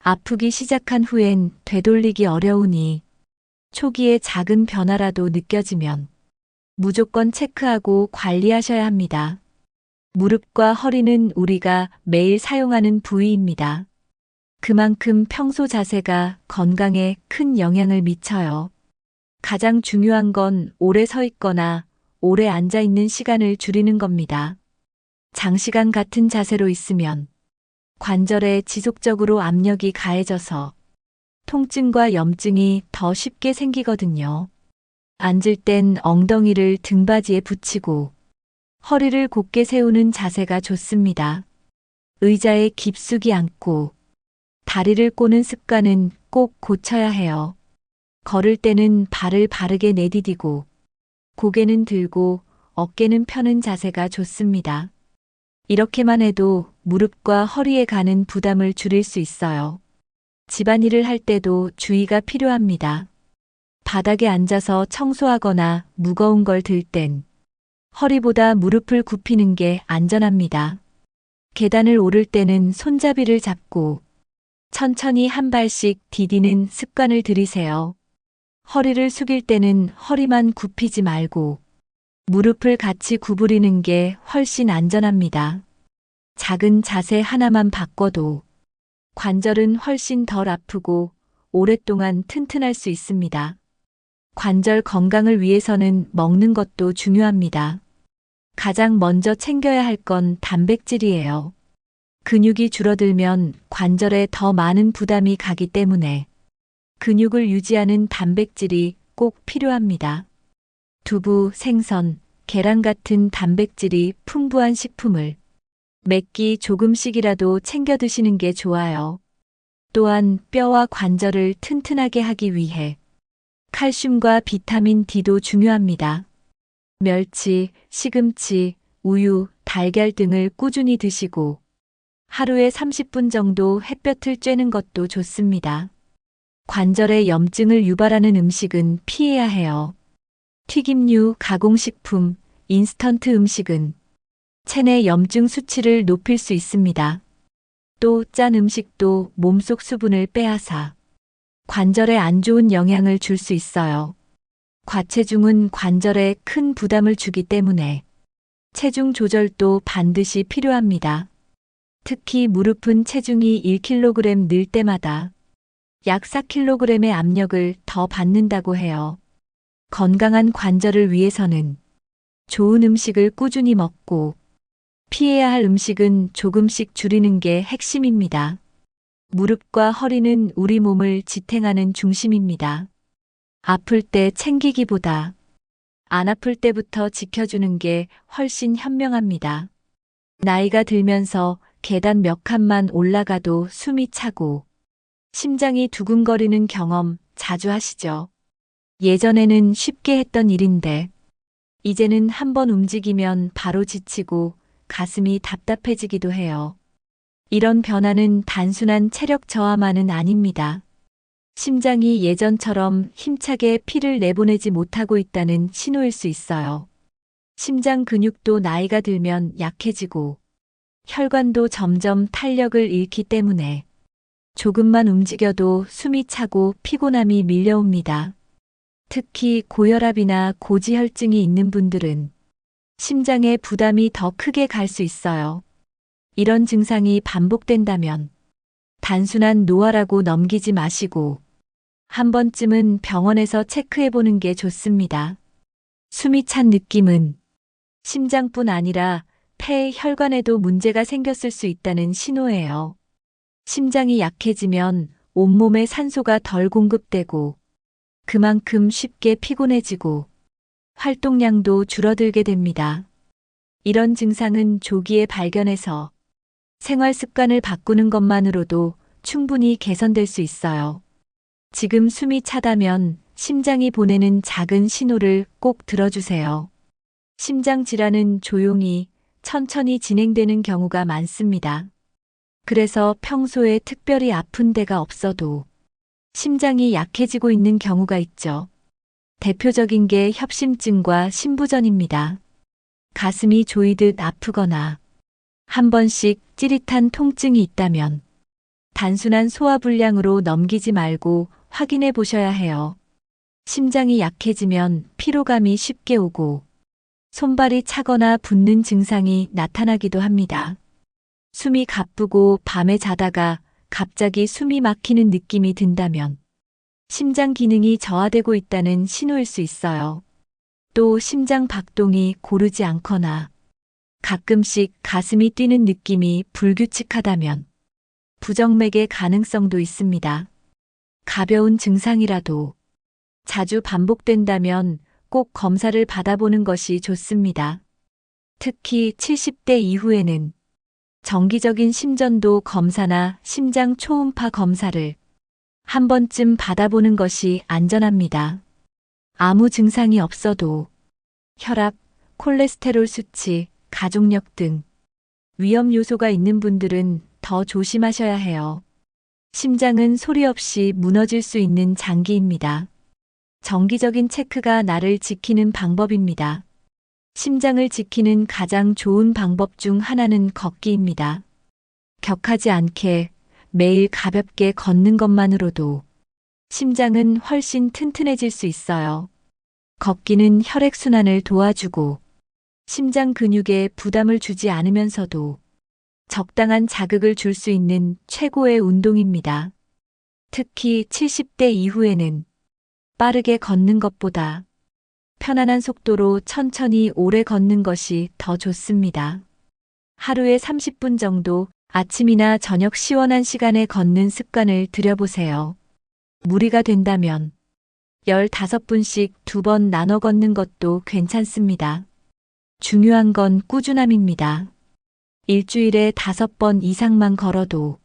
아프기 시작한 후엔 되돌리기 어려우니 초기에 작은 변화라도 느껴지면 무조건 체크하고 관리하셔야 합니다. 무릎과 허리는 우리가 매일 사용하는 부위입니다. 그만큼 평소 자세가 건강에 큰 영향을 미쳐요. 가장 중요한 건 오래 서 있거나 오래 앉아 있는 시간을 줄이는 겁니다. 장시간 같은 자세로 있으면 관절에 지속적으로 압력이 가해져서 통증과 염증이 더 쉽게 생기거든요. 앉을 땐 엉덩이를 등받이에 붙이고 허리를 곧게 세우는 자세가 좋습니다. 의자에 깊숙이 앉고 다리를 꼬는 습관은 꼭 고쳐야 해요. 걸을 때는 발을 바르게 내디디고 고개는 들고 어깨는 펴는 자세가 좋습니다. 이렇게만 해도 무릎과 허리에 가는 부담을 줄일 수 있어요. 집안일을 할 때도 주의가 필요합니다. 바닥에 앉아서 청소하거나 무거운 걸 들 땐 허리보다 무릎을 굽히는 게 안전합니다. 계단을 오를 때는 손잡이를 잡고 천천히 한 발씩 디디는 습관을 들이세요. 허리를 숙일 때는 허리만 굽히지 말고 무릎을 같이 구부리는 게 훨씬 안전합니다. 작은 자세 하나만 바꿔도 관절은 훨씬 덜 아프고 오랫동안 튼튼할 수 있습니다. 관절 건강을 위해서는 먹는 것도 중요합니다. 가장 먼저 챙겨야 할 건 단백질이에요. 근육이 줄어들면 관절에 더 많은 부담이 가기 때문에 근육을 유지하는 단백질이 꼭 필요합니다. 두부, 생선, 계란 같은 단백질이 풍부한 식품을 몇 끼 조금씩이라도 챙겨 드시는 게 좋아요. 또한 뼈와 관절을 튼튼하게 하기 위해 칼슘과 비타민 D도 중요합니다. 멸치, 시금치, 우유, 달걀 등을 꾸준히 드시고 하루에 30분 정도 햇볕을 쬐는 것도 좋습니다. 관절에 염증을 유발하는 음식은 피해야 해요. 튀김류, 가공식품, 인스턴트 음식은 체내 염증 수치를 높일 수 있습니다. 또 짠 음식도 몸속 수분을 빼앗아 관절에 안 좋은 영향을 줄 수 있어요. 과체중은 관절에 큰 부담을 주기 때문에 체중 조절도 반드시 필요합니다. 특히 무릎은 체중이 1kg 늘 때마다 약 4kg의 압력을 더 받는다고 해요. 건강한 관절을 위해서는 좋은 음식을 꾸준히 먹고 피해야 할 음식은 조금씩 줄이는 게 핵심입니다. 무릎과 허리는 우리 몸을 지탱하는 중심입니다. 아플 때 챙기기보다 안 아플 때부터 지켜주는 게 훨씬 현명합니다. 나이가 들면서 계단 몇 칸만 올라가도 숨이 차고 심장이 두근거리는 경험 자주 하시죠? 예전에는 쉽게 했던 일인데 이제는 한번 움직이면 바로 지치고 가슴이 답답해지기도 해요. 이런 변화는 단순한 체력 저하만은 아닙니다. 심장이 예전처럼 힘차게 피를 내보내지 못하고 있다는 신호일 수 있어요. 심장 근육도 나이가 들면 약해지고 혈관도 점점 탄력을 잃기 때문에 조금만 움직여도 숨이 차고 피곤함이 밀려옵니다. 특히 고혈압이나 고지혈증이 있는 분들은 심장에 부담이 더 크게 갈 수 있어요. 이런 증상이 반복된다면 단순한 노화라고 넘기지 마시고 한 번쯤은 병원에서 체크해 보는 게 좋습니다. 숨이 찬 느낌은 심장뿐 아니라 폐 혈관에도 문제가 생겼을 수 있다는 신호예요. 심장이 약해지면 온몸에 산소가 덜 공급되고 그만큼 쉽게 피곤해지고 활동량도 줄어들게 됩니다. 이런 증상은 조기에 발견해서 생활 습관을 바꾸는 것만으로도 충분히 개선될 수 있어요. 지금 숨이 차다면 심장이 보내는 작은 신호를 꼭 들어주세요. 심장 질환은 조용히, 천천히 진행되는 경우가 많습니다. 그래서 평소에 특별히 아픈 데가 없어도 심장이 약해지고 있는 경우가 있죠. 대표적인 게 협심증과 심부전입니다. 가슴이 조이듯 아프거나 한 번씩 찌릿한 통증이 있다면 단순한 소화불량으로 넘기지 말고 확인해 보셔야 해요. 심장이 약해지면 피로감이 쉽게 오고 손발이 차거나 붓는 증상이 나타나기도 합니다. 숨이 가쁘고 밤에 자다가 갑자기 숨이 막히는 느낌이 든다면 심장 기능이 저하되고 있다는 신호일 수 있어요. 또 심장 박동이 고르지 않거나 가끔씩 가슴이 뛰는 느낌이 불규칙하다면 부정맥의 가능성도 있습니다. 가벼운 증상이라도 자주 반복된다면 꼭 검사를 받아보는 것이 좋습니다. 특히 70대 이후에는 정기적인 심전도 검사나 심장 초음파 검사를 한 번쯤 받아보는 것이 안전합니다. 아무 증상이 없어도 혈압, 콜레스테롤 수치, 가족력 등 위험 요소가 있는 분들은 더 조심하셔야 해요. 심장은 소리 없이 무너질 수 있는 장기입니다. 정기적인 체크가 나를 지키는 방법입니다. 심장을 지키는 가장 좋은 방법 중 하나는 걷기입니다. 격하지 않게 매일 가볍게 걷는 것만으로도 심장은 훨씬 튼튼해질 수 있어요. 걷기는 혈액순환을 도와주고 심장 근육에 부담을 주지 않으면서도 적당한 자극을 줄 수 있는 최고의 운동입니다. 특히 70대 이후에는 빠르게 걷는 것보다 편안한 속도로 천천히 오래 걷는 것이 더 좋습니다. 하루에 30분 정도 아침이나 저녁 시원한 시간에 걷는 습관을 들여보세요. 무리가 된다면 15분씩 2번 나눠 걷는 것도 괜찮습니다. 중요한 건 꾸준함입니다. 일주일에 5번 이상만 걸어도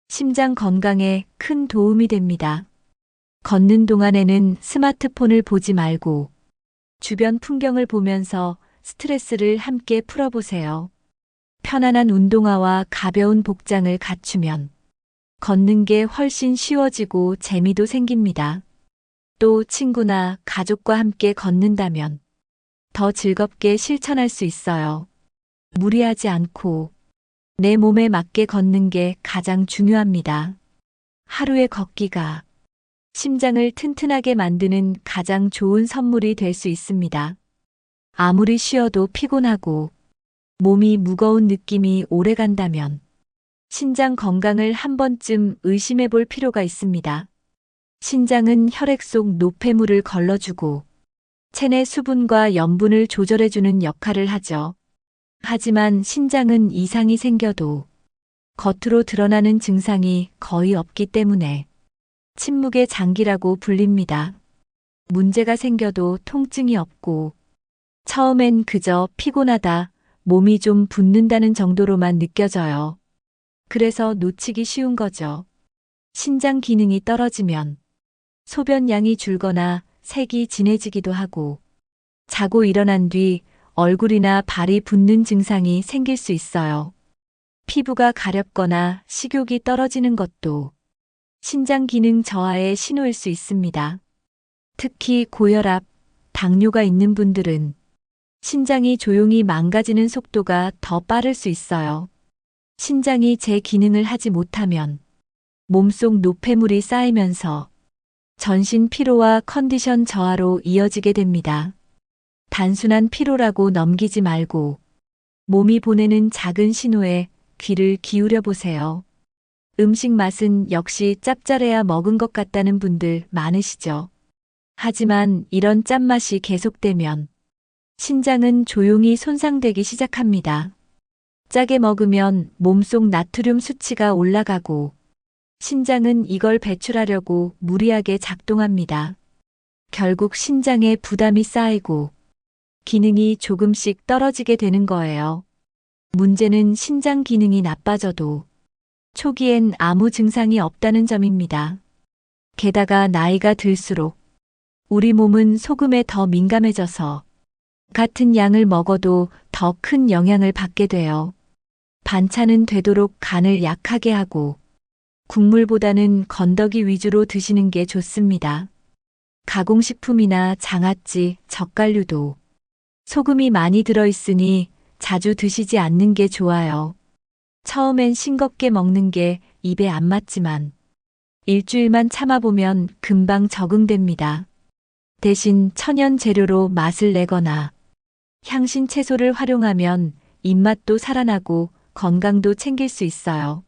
심장 건강에 큰 도움이 됩니다. 걷는 동안에는 스마트폰을 보지 말고 주변 풍경을 보면서 스트레스를 함께 풀어보세요. 편안한 운동화와 가벼운 복장을 갖추면 걷는 게 훨씬 쉬워지고 재미도 생깁니다. 또 친구나 가족과 함께 걷는다면 더 즐겁게 실천할 수 있어요. 무리하지 않고 내 몸에 맞게 걷는 게 가장 중요합니다. 하루의 걷기가 심장을 튼튼하게 만드는 가장 좋은 선물이 될 수 있습니다. 아무리 쉬어도 피곤하고 몸이 무거운 느낌이 오래 간다면 신장 건강을 한 번쯤 의심해 볼 필요가 있습니다. 신장은 혈액 속 노폐물을 걸러주고 체내 수분과 염분을 조절해주는 역할을 하죠. 하지만 신장은 이상이 생겨도 겉으로 드러나는 증상이 거의 없기 때문에 침묵의 장기라고 불립니다. 문제가 생겨도 통증이 없고 처음엔 그저 피곤하다, 몸이 좀 붓는다는 정도로만 느껴져요. 그래서 놓치기 쉬운 거죠. 신장 기능이 떨어지면 소변량이 줄거나 색이 진해지기도 하고 자고 일어난 뒤 얼굴이나 발이 붓는 증상이 생길 수 있어요. 피부가 가렵거나 식욕이 떨어지는 것도 신장 기능 저하의 신호일 수 있습니다. 특히 고혈압, 당뇨가 있는 분들은 신장이 조용히 망가지는 속도가 더 빠를 수 있어요. 신장이 제 기능을 하지 못하면 몸속 노폐물이 쌓이면서 전신 피로와 컨디션 저하로 이어지게 됩니다. 단순한 피로라고 넘기지 말고 몸이 보내는 작은 신호에 귀를 기울여 보세요. 음식 맛은 역시 짭짤해야 먹은 것 같다는 분들 많으시죠? 하지만 이런 짠맛이 계속되면 신장은 조용히 손상되기 시작합니다. 짜게 먹으면 몸속 나트륨 수치가 올라가고 신장은 이걸 배출하려고 무리하게 작동합니다. 결국 신장에 부담이 쌓이고 기능이 조금씩 떨어지게 되는 거예요. 문제는 신장 기능이 나빠져도 초기엔 아무 증상이 없다는 점입니다. 게다가 나이가 들수록 우리 몸은 소금에 더 민감해져서 같은 양을 먹어도 더 큰 영향을 받게 돼요. 반찬은 되도록 간을 약하게 하고 국물보다는 건더기 위주로 드시는 게 좋습니다. 가공식품이나 장아찌, 젓갈류도 소금이 많이 들어있으니 자주 드시지 않는 게 좋아요. 처음엔 싱겁게 먹는 게 입에 안 맞지만 일주일만 참아보면 금방 적응됩니다. 대신 천연 재료로 맛을 내거나 향신 채소를 활용하면 입맛도 살아나고 건강도 챙길 수 있어요.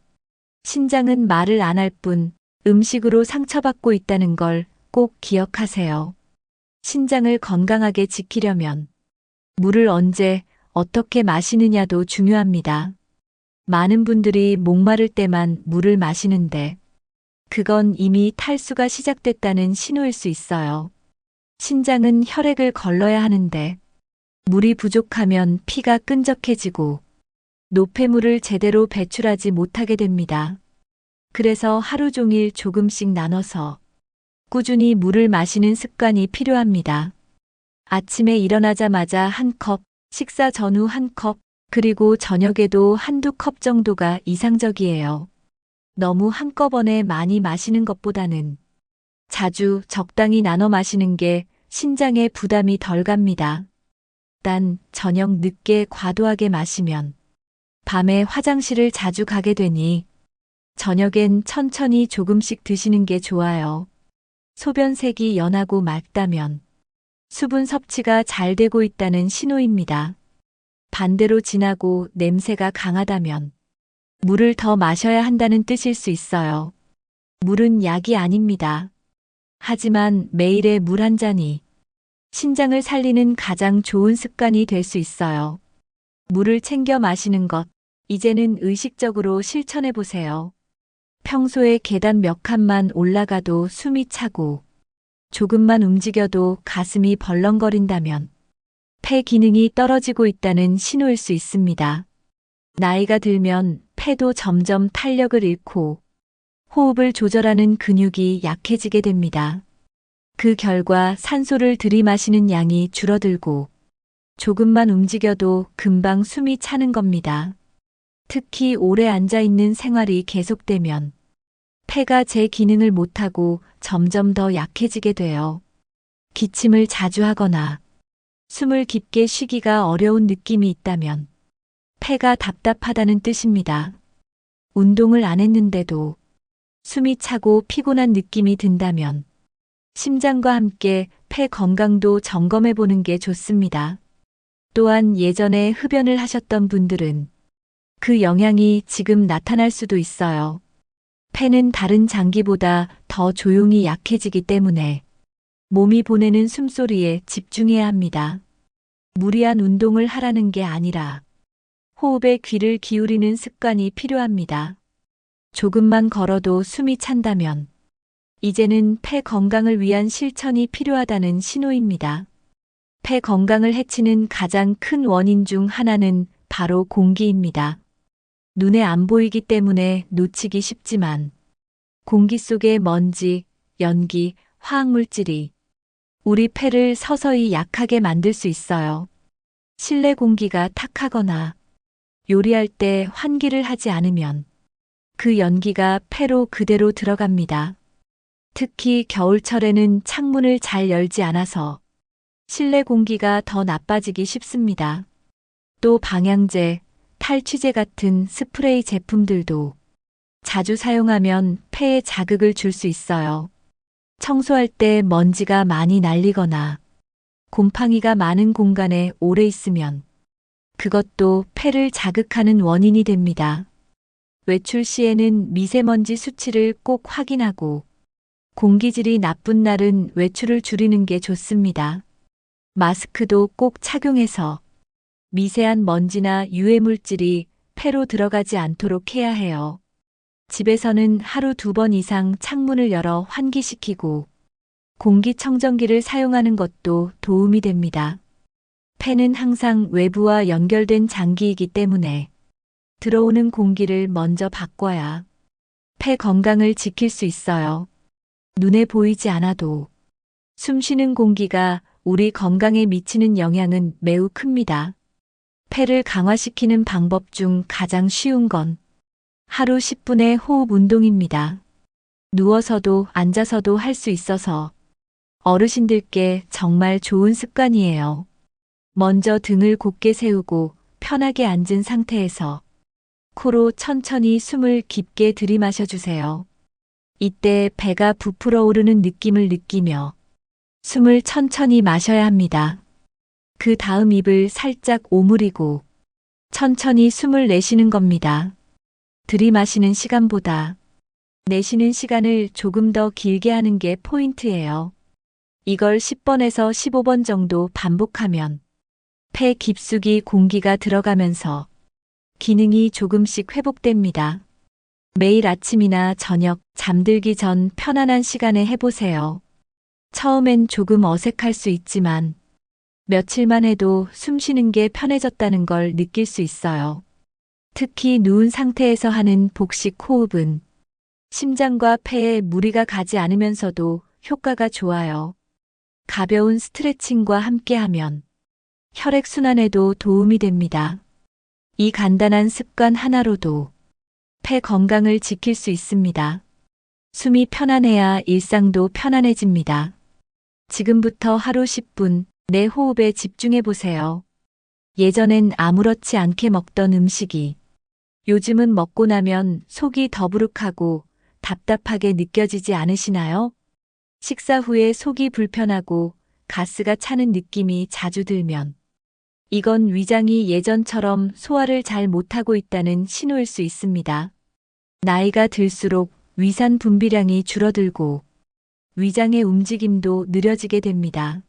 신장은 말을 안 할 뿐 음식으로 상처받고 있다는 걸 꼭 기억하세요. 신장을 건강하게 지키려면 물을 언제 어떻게 마시느냐도 중요합니다. 많은 분들이 목마를 때만 물을 마시는데 그건 이미 탈수가 시작됐다는 신호일 수 있어요. 신장은 혈액을 걸러야 하는데 물이 부족하면 피가 끈적해지고 노폐물을 제대로 배출하지 못하게 됩니다. 그래서 하루 종일 조금씩 나눠서 꾸준히 물을 마시는 습관이 필요합니다. 아침에 일어나자마자 한 컵, 식사 전후 한 컵, 그리고 저녁에도 한두 컵 정도가 이상적이에요. 너무 한꺼번에 많이 마시는 것보다는 자주 적당히 나눠 마시는 게 신장에 부담이 덜 갑니다. 단 저녁 늦게 과도하게 마시면 밤에 화장실을 자주 가게 되니 저녁엔 천천히 조금씩 드시는 게 좋아요. 소변색이 연하고 맑다면 수분 섭취가 잘 되고 있다는 신호입니다. 반대로 진하고 냄새가 강하다면 물을 더 마셔야 한다는 뜻일 수 있어요. 물은 약이 아닙니다. 하지만 매일의 물 한 잔이 신장을 살리는 가장 좋은 습관이 될 수 있어요. 물을 챙겨 마시는 것, 이제는 의식적으로 실천해 보세요. 평소에 계단 몇 칸만 올라가도 숨이 차고 조금만 움직여도 가슴이 벌렁거린다면 폐 기능이 떨어지고 있다는 신호일 수 있습니다. 나이가 들면 폐도 점점 탄력을 잃고 호흡을 조절하는 근육이 약해지게 됩니다. 그 결과 산소를 들이마시는 양이 줄어들고 조금만 움직여도 금방 숨이 차는 겁니다. 특히 오래 앉아 있는 생활이 계속되면 폐가 제 기능을 못하고 점점 더 약해지게 돼요. 기침을 자주 하거나 숨을 깊게 쉬기가 어려운 느낌이 있다면 폐가 답답하다는 뜻입니다. 운동을 안 했는데도 숨이 차고 피곤한 느낌이 든다면 심장과 함께 폐 건강도 점검해 보는 게 좋습니다. 또한 예전에 흡연을 하셨던 분들은 그 영향이 지금 나타날 수도 있어요. 폐는 다른 장기보다 더 조용히 약해지기 때문에 몸이 보내는 숨소리에 집중해야 합니다. 무리한 운동을 하라는 게 아니라 호흡에 귀를 기울이는 습관이 필요합니다. 조금만 걸어도 숨이 찬다면 이제는 폐 건강을 위한 실천이 필요하다는 신호입니다. 폐 건강을 해치는 가장 큰 원인 중 하나는 바로 공기입니다. 눈에 안 보이기 때문에 놓치기 쉽지만 공기 속의 먼지, 연기, 화학물질이 우리 폐를 서서히 약하게 만들 수 있어요. 실내 공기가 탁하거나 요리할 때 환기를 하지 않으면 그 연기가 폐로 그대로 들어갑니다. 특히 겨울철에는 창문을 잘 열지 않아서 실내 공기가 더 나빠지기 쉽습니다. 또 방향제, 탈취제 같은 스프레이 제품들도 자주 사용하면 폐에 자극을 줄 수 있어요. 청소할 때 먼지가 많이 날리거나 곰팡이가 많은 공간에 오래 있으면 그것도 폐를 자극하는 원인이 됩니다. 외출 시에는 미세먼지 수치를 꼭 확인하고 공기질이 나쁜 날은 외출을 줄이는 게 좋습니다. 마스크도 꼭 착용해서 미세한 먼지나 유해물질이 폐로 들어가지 않도록 해야 해요. 집에서는 하루 2번 이상 창문을 열어 환기시키고 공기청정기를 사용하는 것도 도움이 됩니다. 폐는 항상 외부와 연결된 장기이기 때문에 들어오는 공기를 먼저 바꿔야 폐 건강을 지킬 수 있어요. 눈에 보이지 않아도 숨 쉬는 공기가 우리 건강에 미치는 영향은 매우 큽니다. 폐를 강화시키는 방법 중 가장 쉬운 건 하루 10분의 호흡 운동입니다. 누워서도 앉아서도 할 수 있어서 어르신들께 정말 좋은 습관이에요. 먼저 등을 곧게 세우고 편하게 앉은 상태에서 코로 천천히 숨을 깊게 들이마셔 주세요. 이때 배가 부풀어 오르는 느낌을 느끼며 숨을 천천히 마셔야 합니다. 그 다음 입을 살짝 오므리고 천천히 숨을 내쉬는 겁니다. 들이마시는 시간보다 내쉬는 시간을 조금 더 길게 하는 게 포인트예요. 이걸 10번에서 15번 정도 반복하면 폐 깊숙이 공기가 들어가면서 기능이 조금씩 회복됩니다. 매일 아침이나 저녁, 잠들기 전 편안한 시간에 해보세요. 처음엔 조금 어색할 수 있지만 며칠만 해도 숨 쉬는 게 편해졌다는 걸 느낄 수 있어요. 특히 누운 상태에서 하는 복식 호흡은 심장과 폐에 무리가 가지 않으면서도 효과가 좋아요. 가벼운 스트레칭과 함께하면 혈액순환에도 도움이 됩니다. 이 간단한 습관 하나로도 폐 건강을 지킬 수 있습니다. 숨이 편안해야 일상도 편안해집니다. 지금부터 하루 10분 내 호흡에 집중해 보세요. 예전엔 아무렇지 않게 먹던 음식이 요즘은 먹고 나면 속이 더부룩하고 답답하게 느껴지지 않으시나요? 식사 후에 속이 불편하고 가스가 차는 느낌이 자주 들면 이건 위장이 예전처럼 소화를 잘 못하고 있다는 신호일 수 있습니다. 나이가 들수록 위산 분비량이 줄어들고 위장의 움직임도 느려지게 됩니다.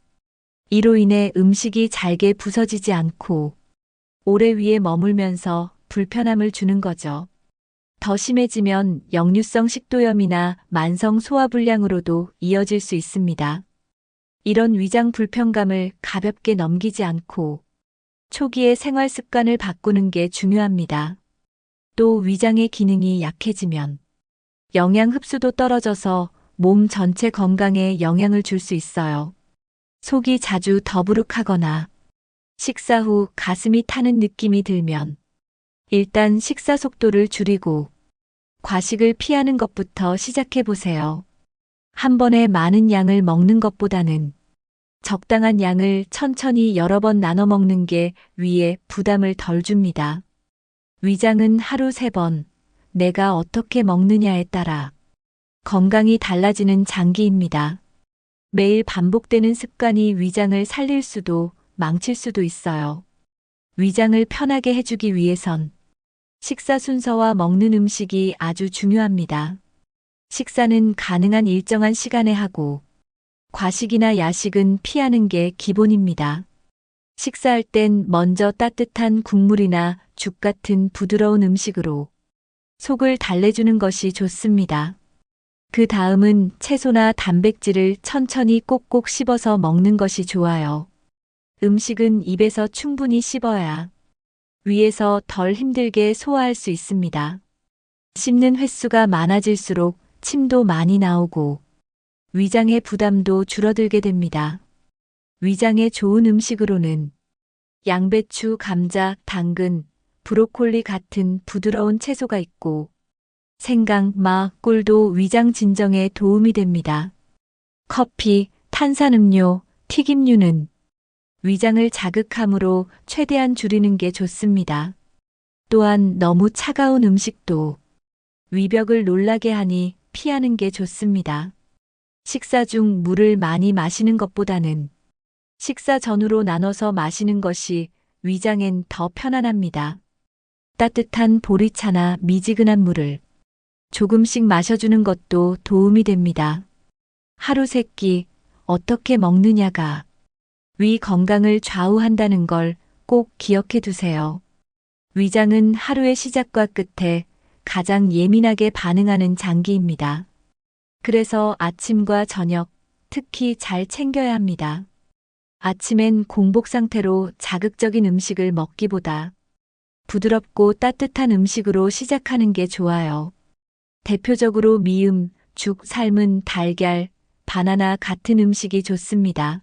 이로 인해 음식이 잘게 부서지지 않고 오래 위에 머물면서 불편함을 주는 거죠. 더 심해지면 역류성 식도염이나 만성 소화불량으로도 이어질 수 있습니다. 이런 위장 불편감을 가볍게 넘기지 않고 초기에 생활 습관을 바꾸는 게 중요합니다. 또 위장의 기능이 약해지면 영양 흡수도 떨어져서 몸 전체 건강에 영향을 줄 수 있어요. 속이 자주 더부룩하거나 식사 후 가슴이 타는 느낌이 들면 일단 식사 속도를 줄이고 과식을 피하는 것부터 시작해 보세요. 한 번에 많은 양을 먹는 것보다는 적당한 양을 천천히 여러 번 나눠 먹는 게 위에 부담을 덜 줍니다. 위장은 하루 3번, 내가 어떻게 먹느냐에 따라 건강이 달라지는 장기입니다. 매일 반복되는 습관이 위장을 살릴 수도 망칠 수도 있어요. 위장을 편하게 해주기 위해선 식사 순서와 먹는 음식이 아주 중요합니다. 식사는 가능한 일정한 시간에 하고 과식이나 야식은 피하는 게 기본입니다. 식사할 땐 먼저 따뜻한 국물이나 죽 같은 부드러운 음식으로 속을 달래주는 것이 좋습니다. 그 다음은 채소나 단백질을 천천히 꼭꼭 씹어서 먹는 것이 좋아요. 음식은 입에서 충분히 씹어야 위에서 덜 힘들게 소화할 수 있습니다. 씹는 횟수가 많아질수록 침도 많이 나오고 위장의 부담도 줄어들게 됩니다. 위장에 좋은 음식으로는 양배추, 감자, 당근, 브로콜리 같은 부드러운 채소가 있고 생강, 마, 꿀도 위장 진정에 도움이 됩니다. 커피, 탄산음료, 튀김류는 위장을 자극하므로 최대한 줄이는 게 좋습니다. 또한 너무 차가운 음식도 위벽을 놀라게 하니 피하는 게 좋습니다. 식사 중 물을 많이 마시는 것보다는 식사 전후로 나눠서 마시는 것이 위장엔 더 편안합니다. 따뜻한 보리차나 미지근한 물을 조금씩 마셔주는 것도 도움이 됩니다. 하루 3끼 어떻게 먹느냐가 위 건강을 좌우한다는 걸 꼭 기억해 두세요. 위장은 하루의 시작과 끝에 가장 예민하게 반응하는 장기입니다. 그래서 아침과 저녁 특히 잘 챙겨야 합니다. 아침엔 공복 상태로 자극적인 음식을 먹기보다 부드럽고 따뜻한 음식으로 시작하는 게 좋아요. 대표적으로 미음, 죽, 삶은 달걀, 바나나 같은 음식이 좋습니다.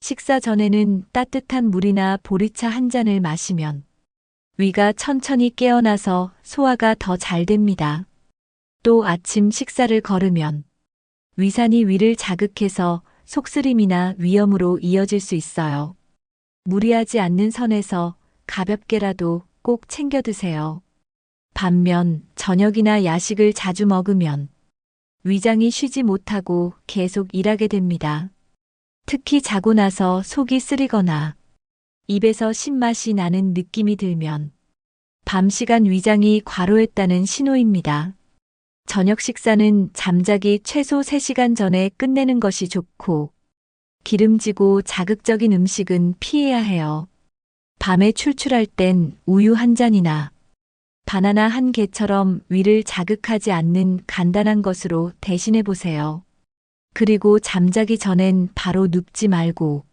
식사 전에는 따뜻한 물이나 보리차 한 잔을 마시면 위가 천천히 깨어나서 소화가 더 잘 됩니다. 또 아침 식사를 거르면 위산이 위를 자극해서 속쓰림이나 위염으로 이어질 수 있어요. 무리하지 않는 선에서 가볍게라도 꼭 챙겨 드세요. 반면 저녁이나 야식을 자주 먹으면 위장이 쉬지 못하고 계속 일하게 됩니다. 특히 자고 나서 속이 쓰리거나 입에서 신맛이 나는 느낌이 들면 밤 시간 위장이 과로했다는 신호입니다. 저녁 식사는 잠자기 최소 3시간 전에 끝내는 것이 좋고 기름지고 자극적인 음식은 피해야 해요. 밤에 출출할 땐 우유 한 잔이나 바나나 한 개처럼 위를 자극하지 않는 간단한 것으로 대신해 보세요. 그리고 잠자기 전엔 바로 눕지 말고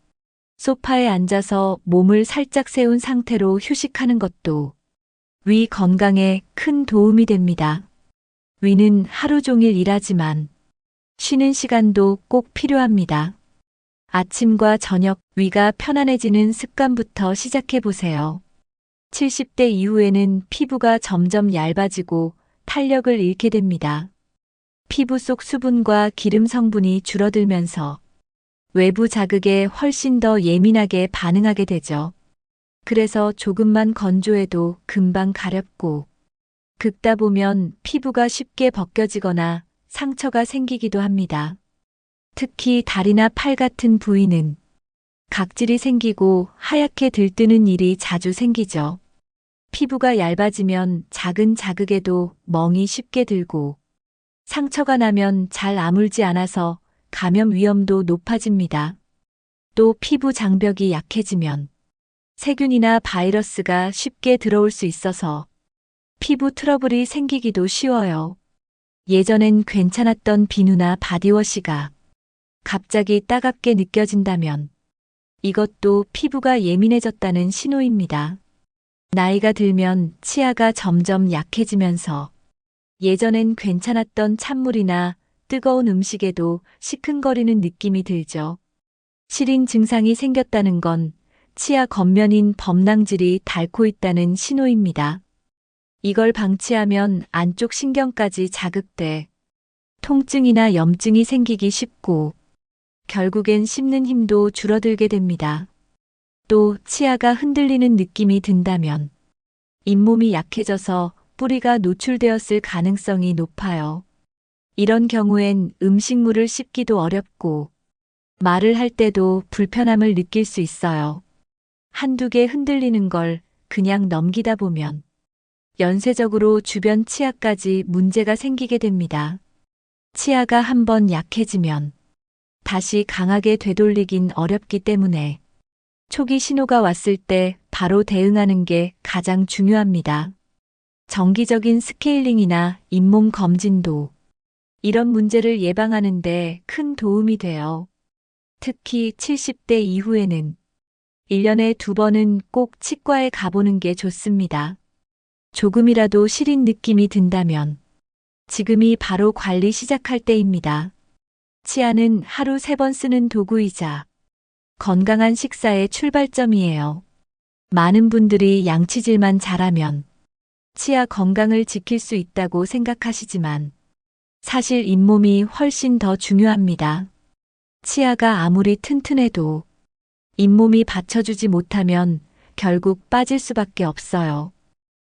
소파에 앉아서 몸을 살짝 세운 상태로 휴식하는 것도 위 건강에 큰 도움이 됩니다. 위는 하루 종일 일하지만 쉬는 시간도 꼭 필요합니다. 아침과 저녁 위가 편안해지는 습관부터 시작해 보세요. 70대 이후에는 피부가 점점 얇아지고 탄력을 잃게 됩니다. 피부 속 수분과 기름 성분이 줄어들면서 외부 자극에 훨씬 더 예민하게 반응하게 되죠. 그래서 조금만 건조해도 금방 가렵고 긁다 보면 피부가 쉽게 벗겨지거나 상처가 생기기도 합니다. 특히 다리나 팔 같은 부위는 각질이 생기고 하얗게 들뜨는 일이 자주 생기죠. 피부가 얇아지면 작은 자극에도 멍이 쉽게 들고 상처가 나면 잘 아물지 않아서 감염 위험도 높아집니다. 또 피부 장벽이 약해지면 세균이나 바이러스가 쉽게 들어올 수 있어서 피부 트러블이 생기기도 쉬워요. 예전엔 괜찮았던 비누나 바디워시가 갑자기 따갑게 느껴진다면 이것도 피부가 예민해졌다는 신호입니다. 나이가 들면 치아가 점점 약해지면서 예전엔 괜찮았던 찬물이나 뜨거운 음식에도 시큰거리는 느낌이 들죠. 시린 증상이 생겼다는 건 치아 겉면인 범랑질이 닳고 있다는 신호입니다. 이걸 방치하면 안쪽 신경까지 자극돼 통증이나 염증이 생기기 쉽고 결국엔 씹는 힘도 줄어들게 됩니다. 또 치아가 흔들리는 느낌이 든다면 잇몸이 약해져서 뿌리가 노출되었을 가능성이 높아요. 이런 경우엔 음식물을 씹기도 어렵고 말을 할 때도 불편함을 느낄 수 있어요. 한두 개 흔들리는 걸 그냥 넘기다 보면 연쇄적으로 주변 치아까지 문제가 생기게 됩니다. 치아가 한번 약해지면 다시 강하게 되돌리긴 어렵기 때문에 초기 신호가 왔을 때 바로 대응하는 게 가장 중요합니다. 정기적인 스케일링이나 잇몸 검진도 이런 문제를 예방하는 데 큰 도움이 돼요. 특히 70대 이후에는 1년에 2번은 꼭 치과에 가보는 게 좋습니다. 조금이라도 시린 느낌이 든다면 지금이 바로 관리 시작할 때입니다. 치아는 하루 3번 쓰는 도구이자 건강한 식사의 출발점이에요. 많은 분들이 양치질만 잘하면 치아 건강을 지킬 수 있다고 생각하시지만 사실 잇몸이 훨씬 더 중요합니다. 치아가 아무리 튼튼해도 잇몸이 받쳐주지 못하면 결국 빠질 수밖에 없어요.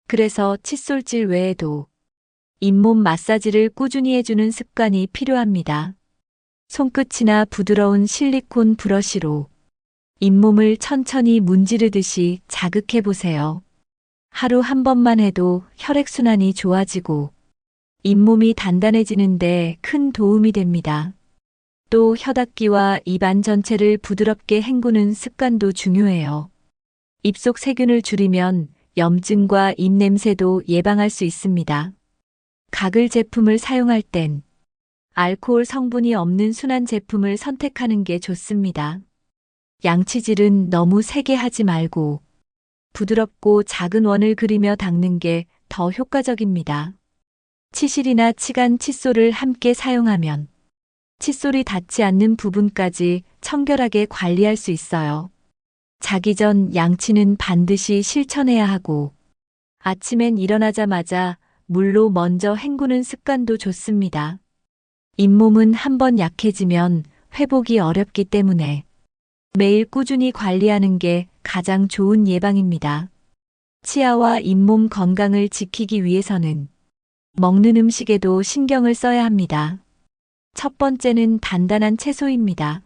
그래서 칫솔질 외에도 잇몸 마사지를 꾸준히 해주는 습관이 필요합니다. 손끝이나 부드러운 실리콘 브러쉬로 잇몸을 천천히 문지르듯이 자극해 보세요. 하루 한 번만 해도 혈액순환이 좋아지고 잇몸이 단단해지는데 큰 도움이 됩니다. 또 혀닦기와 입안 전체를 부드럽게 헹구는 습관도 중요해요. 입속 세균을 줄이면 염증과 입냄새도 예방할 수 있습니다. 가글 제품을 사용할 땐 알코올 성분이 없는 순한 제품을 선택하는 게 좋습니다. 양치질은 너무 세게 하지 말고 부드럽고 작은 원을 그리며 닦는 게 더 효과적입니다. 치실이나 치간 칫솔을 함께 사용하면 칫솔이 닿지 않는 부분까지 청결하게 관리할 수 있어요. 자기 전 양치는 반드시 실천해야 하고 아침엔 일어나자마자 물로 먼저 헹구는 습관도 좋습니다. 잇몸은 한번 약해지면 회복이 어렵기 때문에 매일 꾸준히 관리하는 게 가장 좋은 예방입니다. 치아와 잇몸 건강을 지키기 위해서는 먹는 음식에도 신경을 써야 합니다. 첫 번째는 단단한 채소입니다.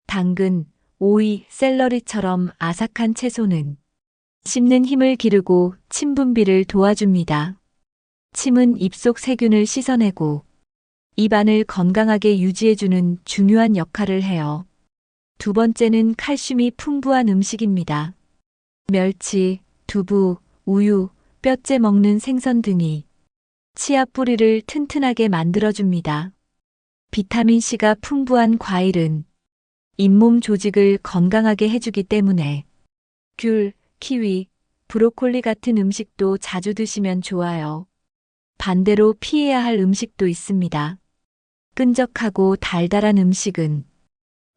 당근, 오이, 샐러리처럼 아삭한 채소는 씹는 힘을 기르고 침 분비를 도와줍니다. 침은 입속 세균을 씻어내고 입안을 건강하게 유지해주는 중요한 역할을 해요. 두 번째는 칼슘이 풍부한 음식입니다. 멸치, 두부, 우유, 뼈째 먹는 생선 등이 치아 뿌리를 튼튼하게 만들어줍니다. 비타민C가 풍부한 과일은 잇몸 조직을 건강하게 해주기 때문에 귤, 키위, 브로콜리 같은 음식도 자주 드시면 좋아요. 반대로 피해야 할 음식도 있습니다. 끈적하고 달달한 음식은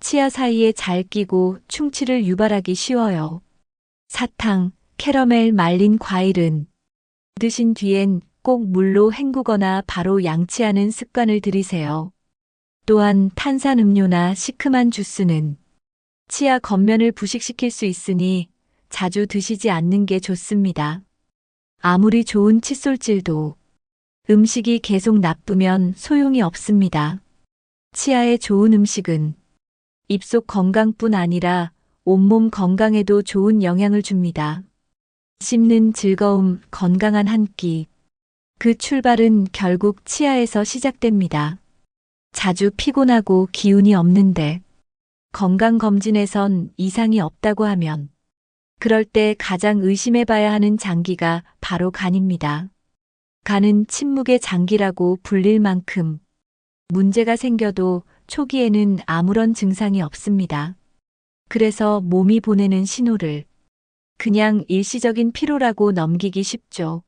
치아 사이에 잘 끼고 충치를 유발하기 쉬워요. 사탕, 캐러멜 말린 과일은 드신 뒤엔 꼭 물로 헹구거나 바로 양치하는 습관을 들이세요. 또한 탄산음료나 시큼한 주스는 치아 겉면을 부식시킬 수 있으니 자주 드시지 않는 게 좋습니다. 아무리 좋은 칫솔질도 음식이 계속 나쁘면 소용이 없습니다. 치아에 좋은 음식은 입속 건강뿐 아니라 온몸 건강에도 좋은 영향을 줍니다. 씹는 즐거움, 건강한 한 끼. 그 출발은 결국 치아에서 시작됩니다. 자주 피곤하고 기운이 없는데 건강검진에선 이상이 없다고 하면 그럴 때 가장 의심해봐야 하는 장기가 바로 간입니다. 간은 침묵의 장기라고 불릴 만큼 문제가 생겨도 초기에는 아무런 증상이 없습니다. 그래서 몸이 보내는 신호를 그냥 일시적인 피로라고 넘기기 쉽죠.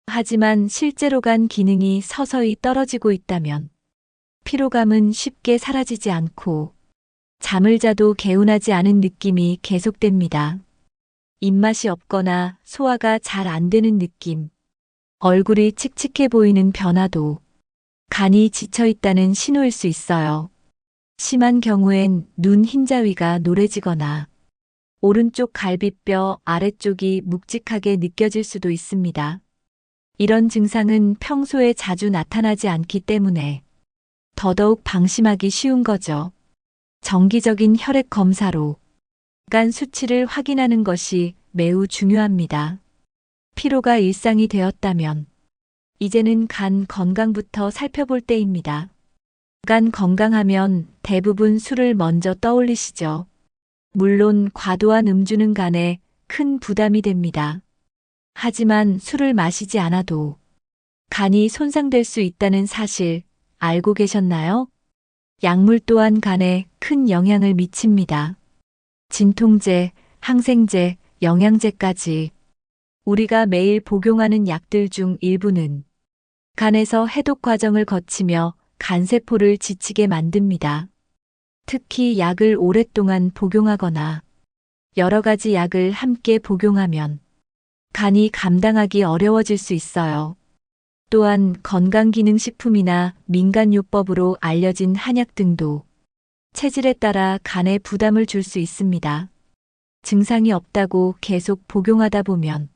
하지만 실제로 간 기능이 서서히 떨어지고 있다면 피로감은 쉽게 사라지지 않고 잠을 자도 개운하지 않은 느낌이 계속됩니다. 입맛이 없거나 소화가 잘 안 되는 느낌, 얼굴이 칙칙해 보이는 변화도 간이 지쳐 있다는 신호일 수 있어요. 심한 경우엔 눈 흰자위가 노래지거나 오른쪽 갈비뼈 아래쪽이 묵직하게 느껴질 수도 있습니다. 이런 증상은 평소에 자주 나타나지 않기 때문에 더더욱 방심하기 쉬운 거죠. 정기적인 혈액 검사로 간 수치를 확인하는 것이 매우 중요합니다. 피로가 일상이 되었다면 이제는 간 건강부터 살펴볼 때입니다. 간 건강하면 대부분 술을 먼저 떠올리시죠. 물론 과도한 음주는 간에 큰 부담이 됩니다. 하지만 술을 마시지 않아도 간이 손상될 수 있다는 사실 알고 계셨나요? 약물 또한 간에 큰 영향을 미칩니다. 진통제, 항생제, 영양제까지 우리가 매일 복용하는 약들 중 일부는 간에서 해독 과정을 거치며 간세포를 지치게 만듭니다. 특히 약을 오랫동안 복용하거나 여러 가지 약을 함께 복용하면 간이 감당하기 어려워질 수 있어요. 또한 건강기능식품이나 민간요법으로 알려진 한약 등도 체질에 따라 간에 부담을 줄 수 있습니다. 증상이 없다고 계속 복용하다 보면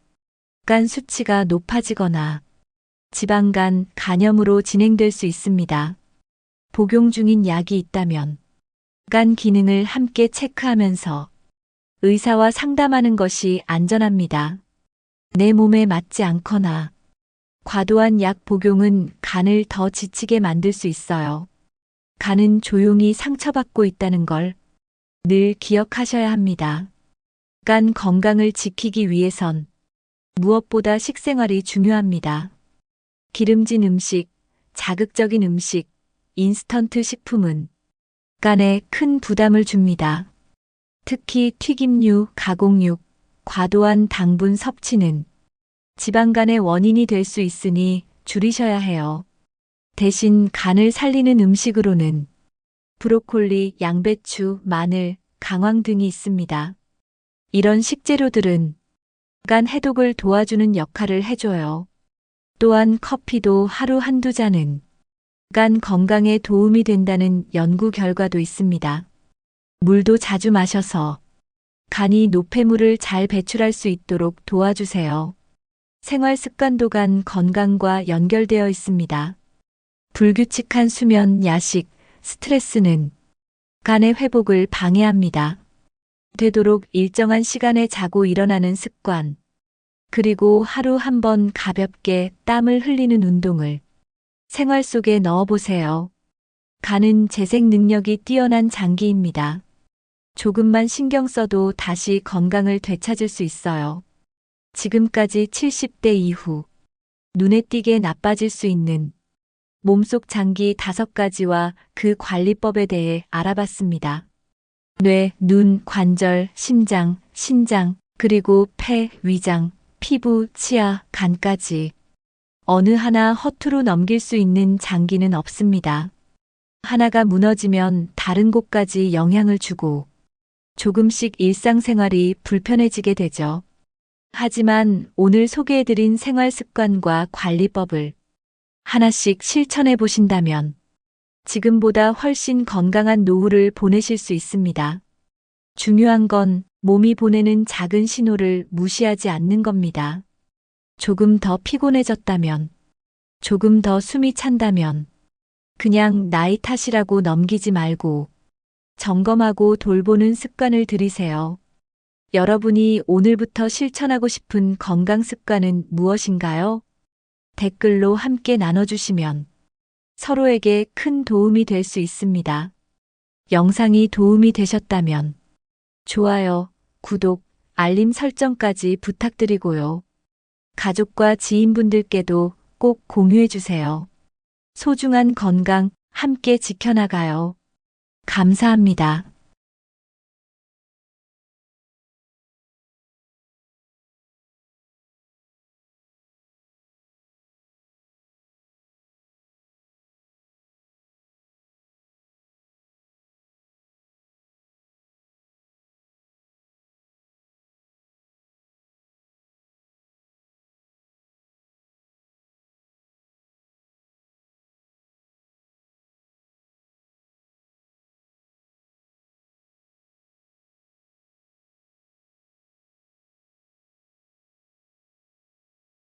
간 수치가 높아지거나 지방간 간염으로 진행될 수 있습니다. 복용 중인 약이 있다면 간 기능을 함께 체크하면서 의사와 상담하는 것이 안전합니다. 내 몸에 맞지 않거나 과도한 약 복용은 간을 더 지치게 만들 수 있어요. 간은 조용히 상처받고 있다는 걸 늘 기억하셔야 합니다. 간 건강을 지키기 위해선 무엇보다 식생활이 중요합니다. 기름진 음식, 자극적인 음식, 인스턴트 식품은 간에 큰 부담을 줍니다. 특히 튀김류, 가공육, 과도한 당분 섭취는 지방간의 원인이 될 수 있으니 줄이셔야 해요. 대신 간을 살리는 음식으로는 브로콜리, 양배추, 마늘, 강황 등이 있습니다. 이런 식재료들은 간 해독을 도와주는 역할을 해줘요. 또한 커피도 하루 한두 잔은 간 건강에 도움이 된다는 연구 결과도 있습니다. 물도 자주 마셔서 간이 노폐물을 잘 배출할 수 있도록 도와주세요. 생활 습관도 간 건강과 연결되어 있습니다. 불규칙한 수면, 야식, 스트레스는 간의 회복을 방해합니다. 되도록 일정한 시간에 자고 일어나는 습관, 그리고 하루 한 번 가볍게 땀을 흘리는 운동을 생활 속에 넣어보세요. 간은 재생 능력이 뛰어난 장기입니다. 조금만 신경 써도 다시 건강을 되찾을 수 있어요. 지금까지 70대 이후 눈에 띄게 나빠질 수 있는 몸속 장기 5가지와 그 관리법에 대해 알아봤습니다. 뇌, 눈, 관절, 심장, 신장, 그리고 폐, 위장, 피부, 치아, 간까지 어느 하나 허투루 넘길 수 있는 장기는 없습니다. 하나가 무너지면 다른 곳까지 영향을 주고 조금씩 일상생활이 불편해지게 되죠. 하지만 오늘 소개해드린 생활 습관과 관리법을 하나씩 실천해 보신다면 지금보다 훨씬 건강한 노후를 보내실 수 있습니다. 중요한 건 몸이 보내는 작은 신호를 무시하지 않는 겁니다. 조금 더 피곤해졌다면, 조금 더 숨이 찬다면, 그냥 나이 탓이라고 넘기지 말고 점검하고 돌보는 습관을 들이세요. 여러분이 오늘부터 실천하고 싶은 건강 습관은 무엇인가요? 댓글로 함께 나눠주시면 서로에게 큰 도움이 될 수 있습니다. 영상이 도움이 되셨다면 좋아요, 구독, 알림 설정까지 부탁드리고요. 가족과 지인분들께도 꼭 공유해주세요. 소중한 건강 함께 지켜나가요. 감사합니다.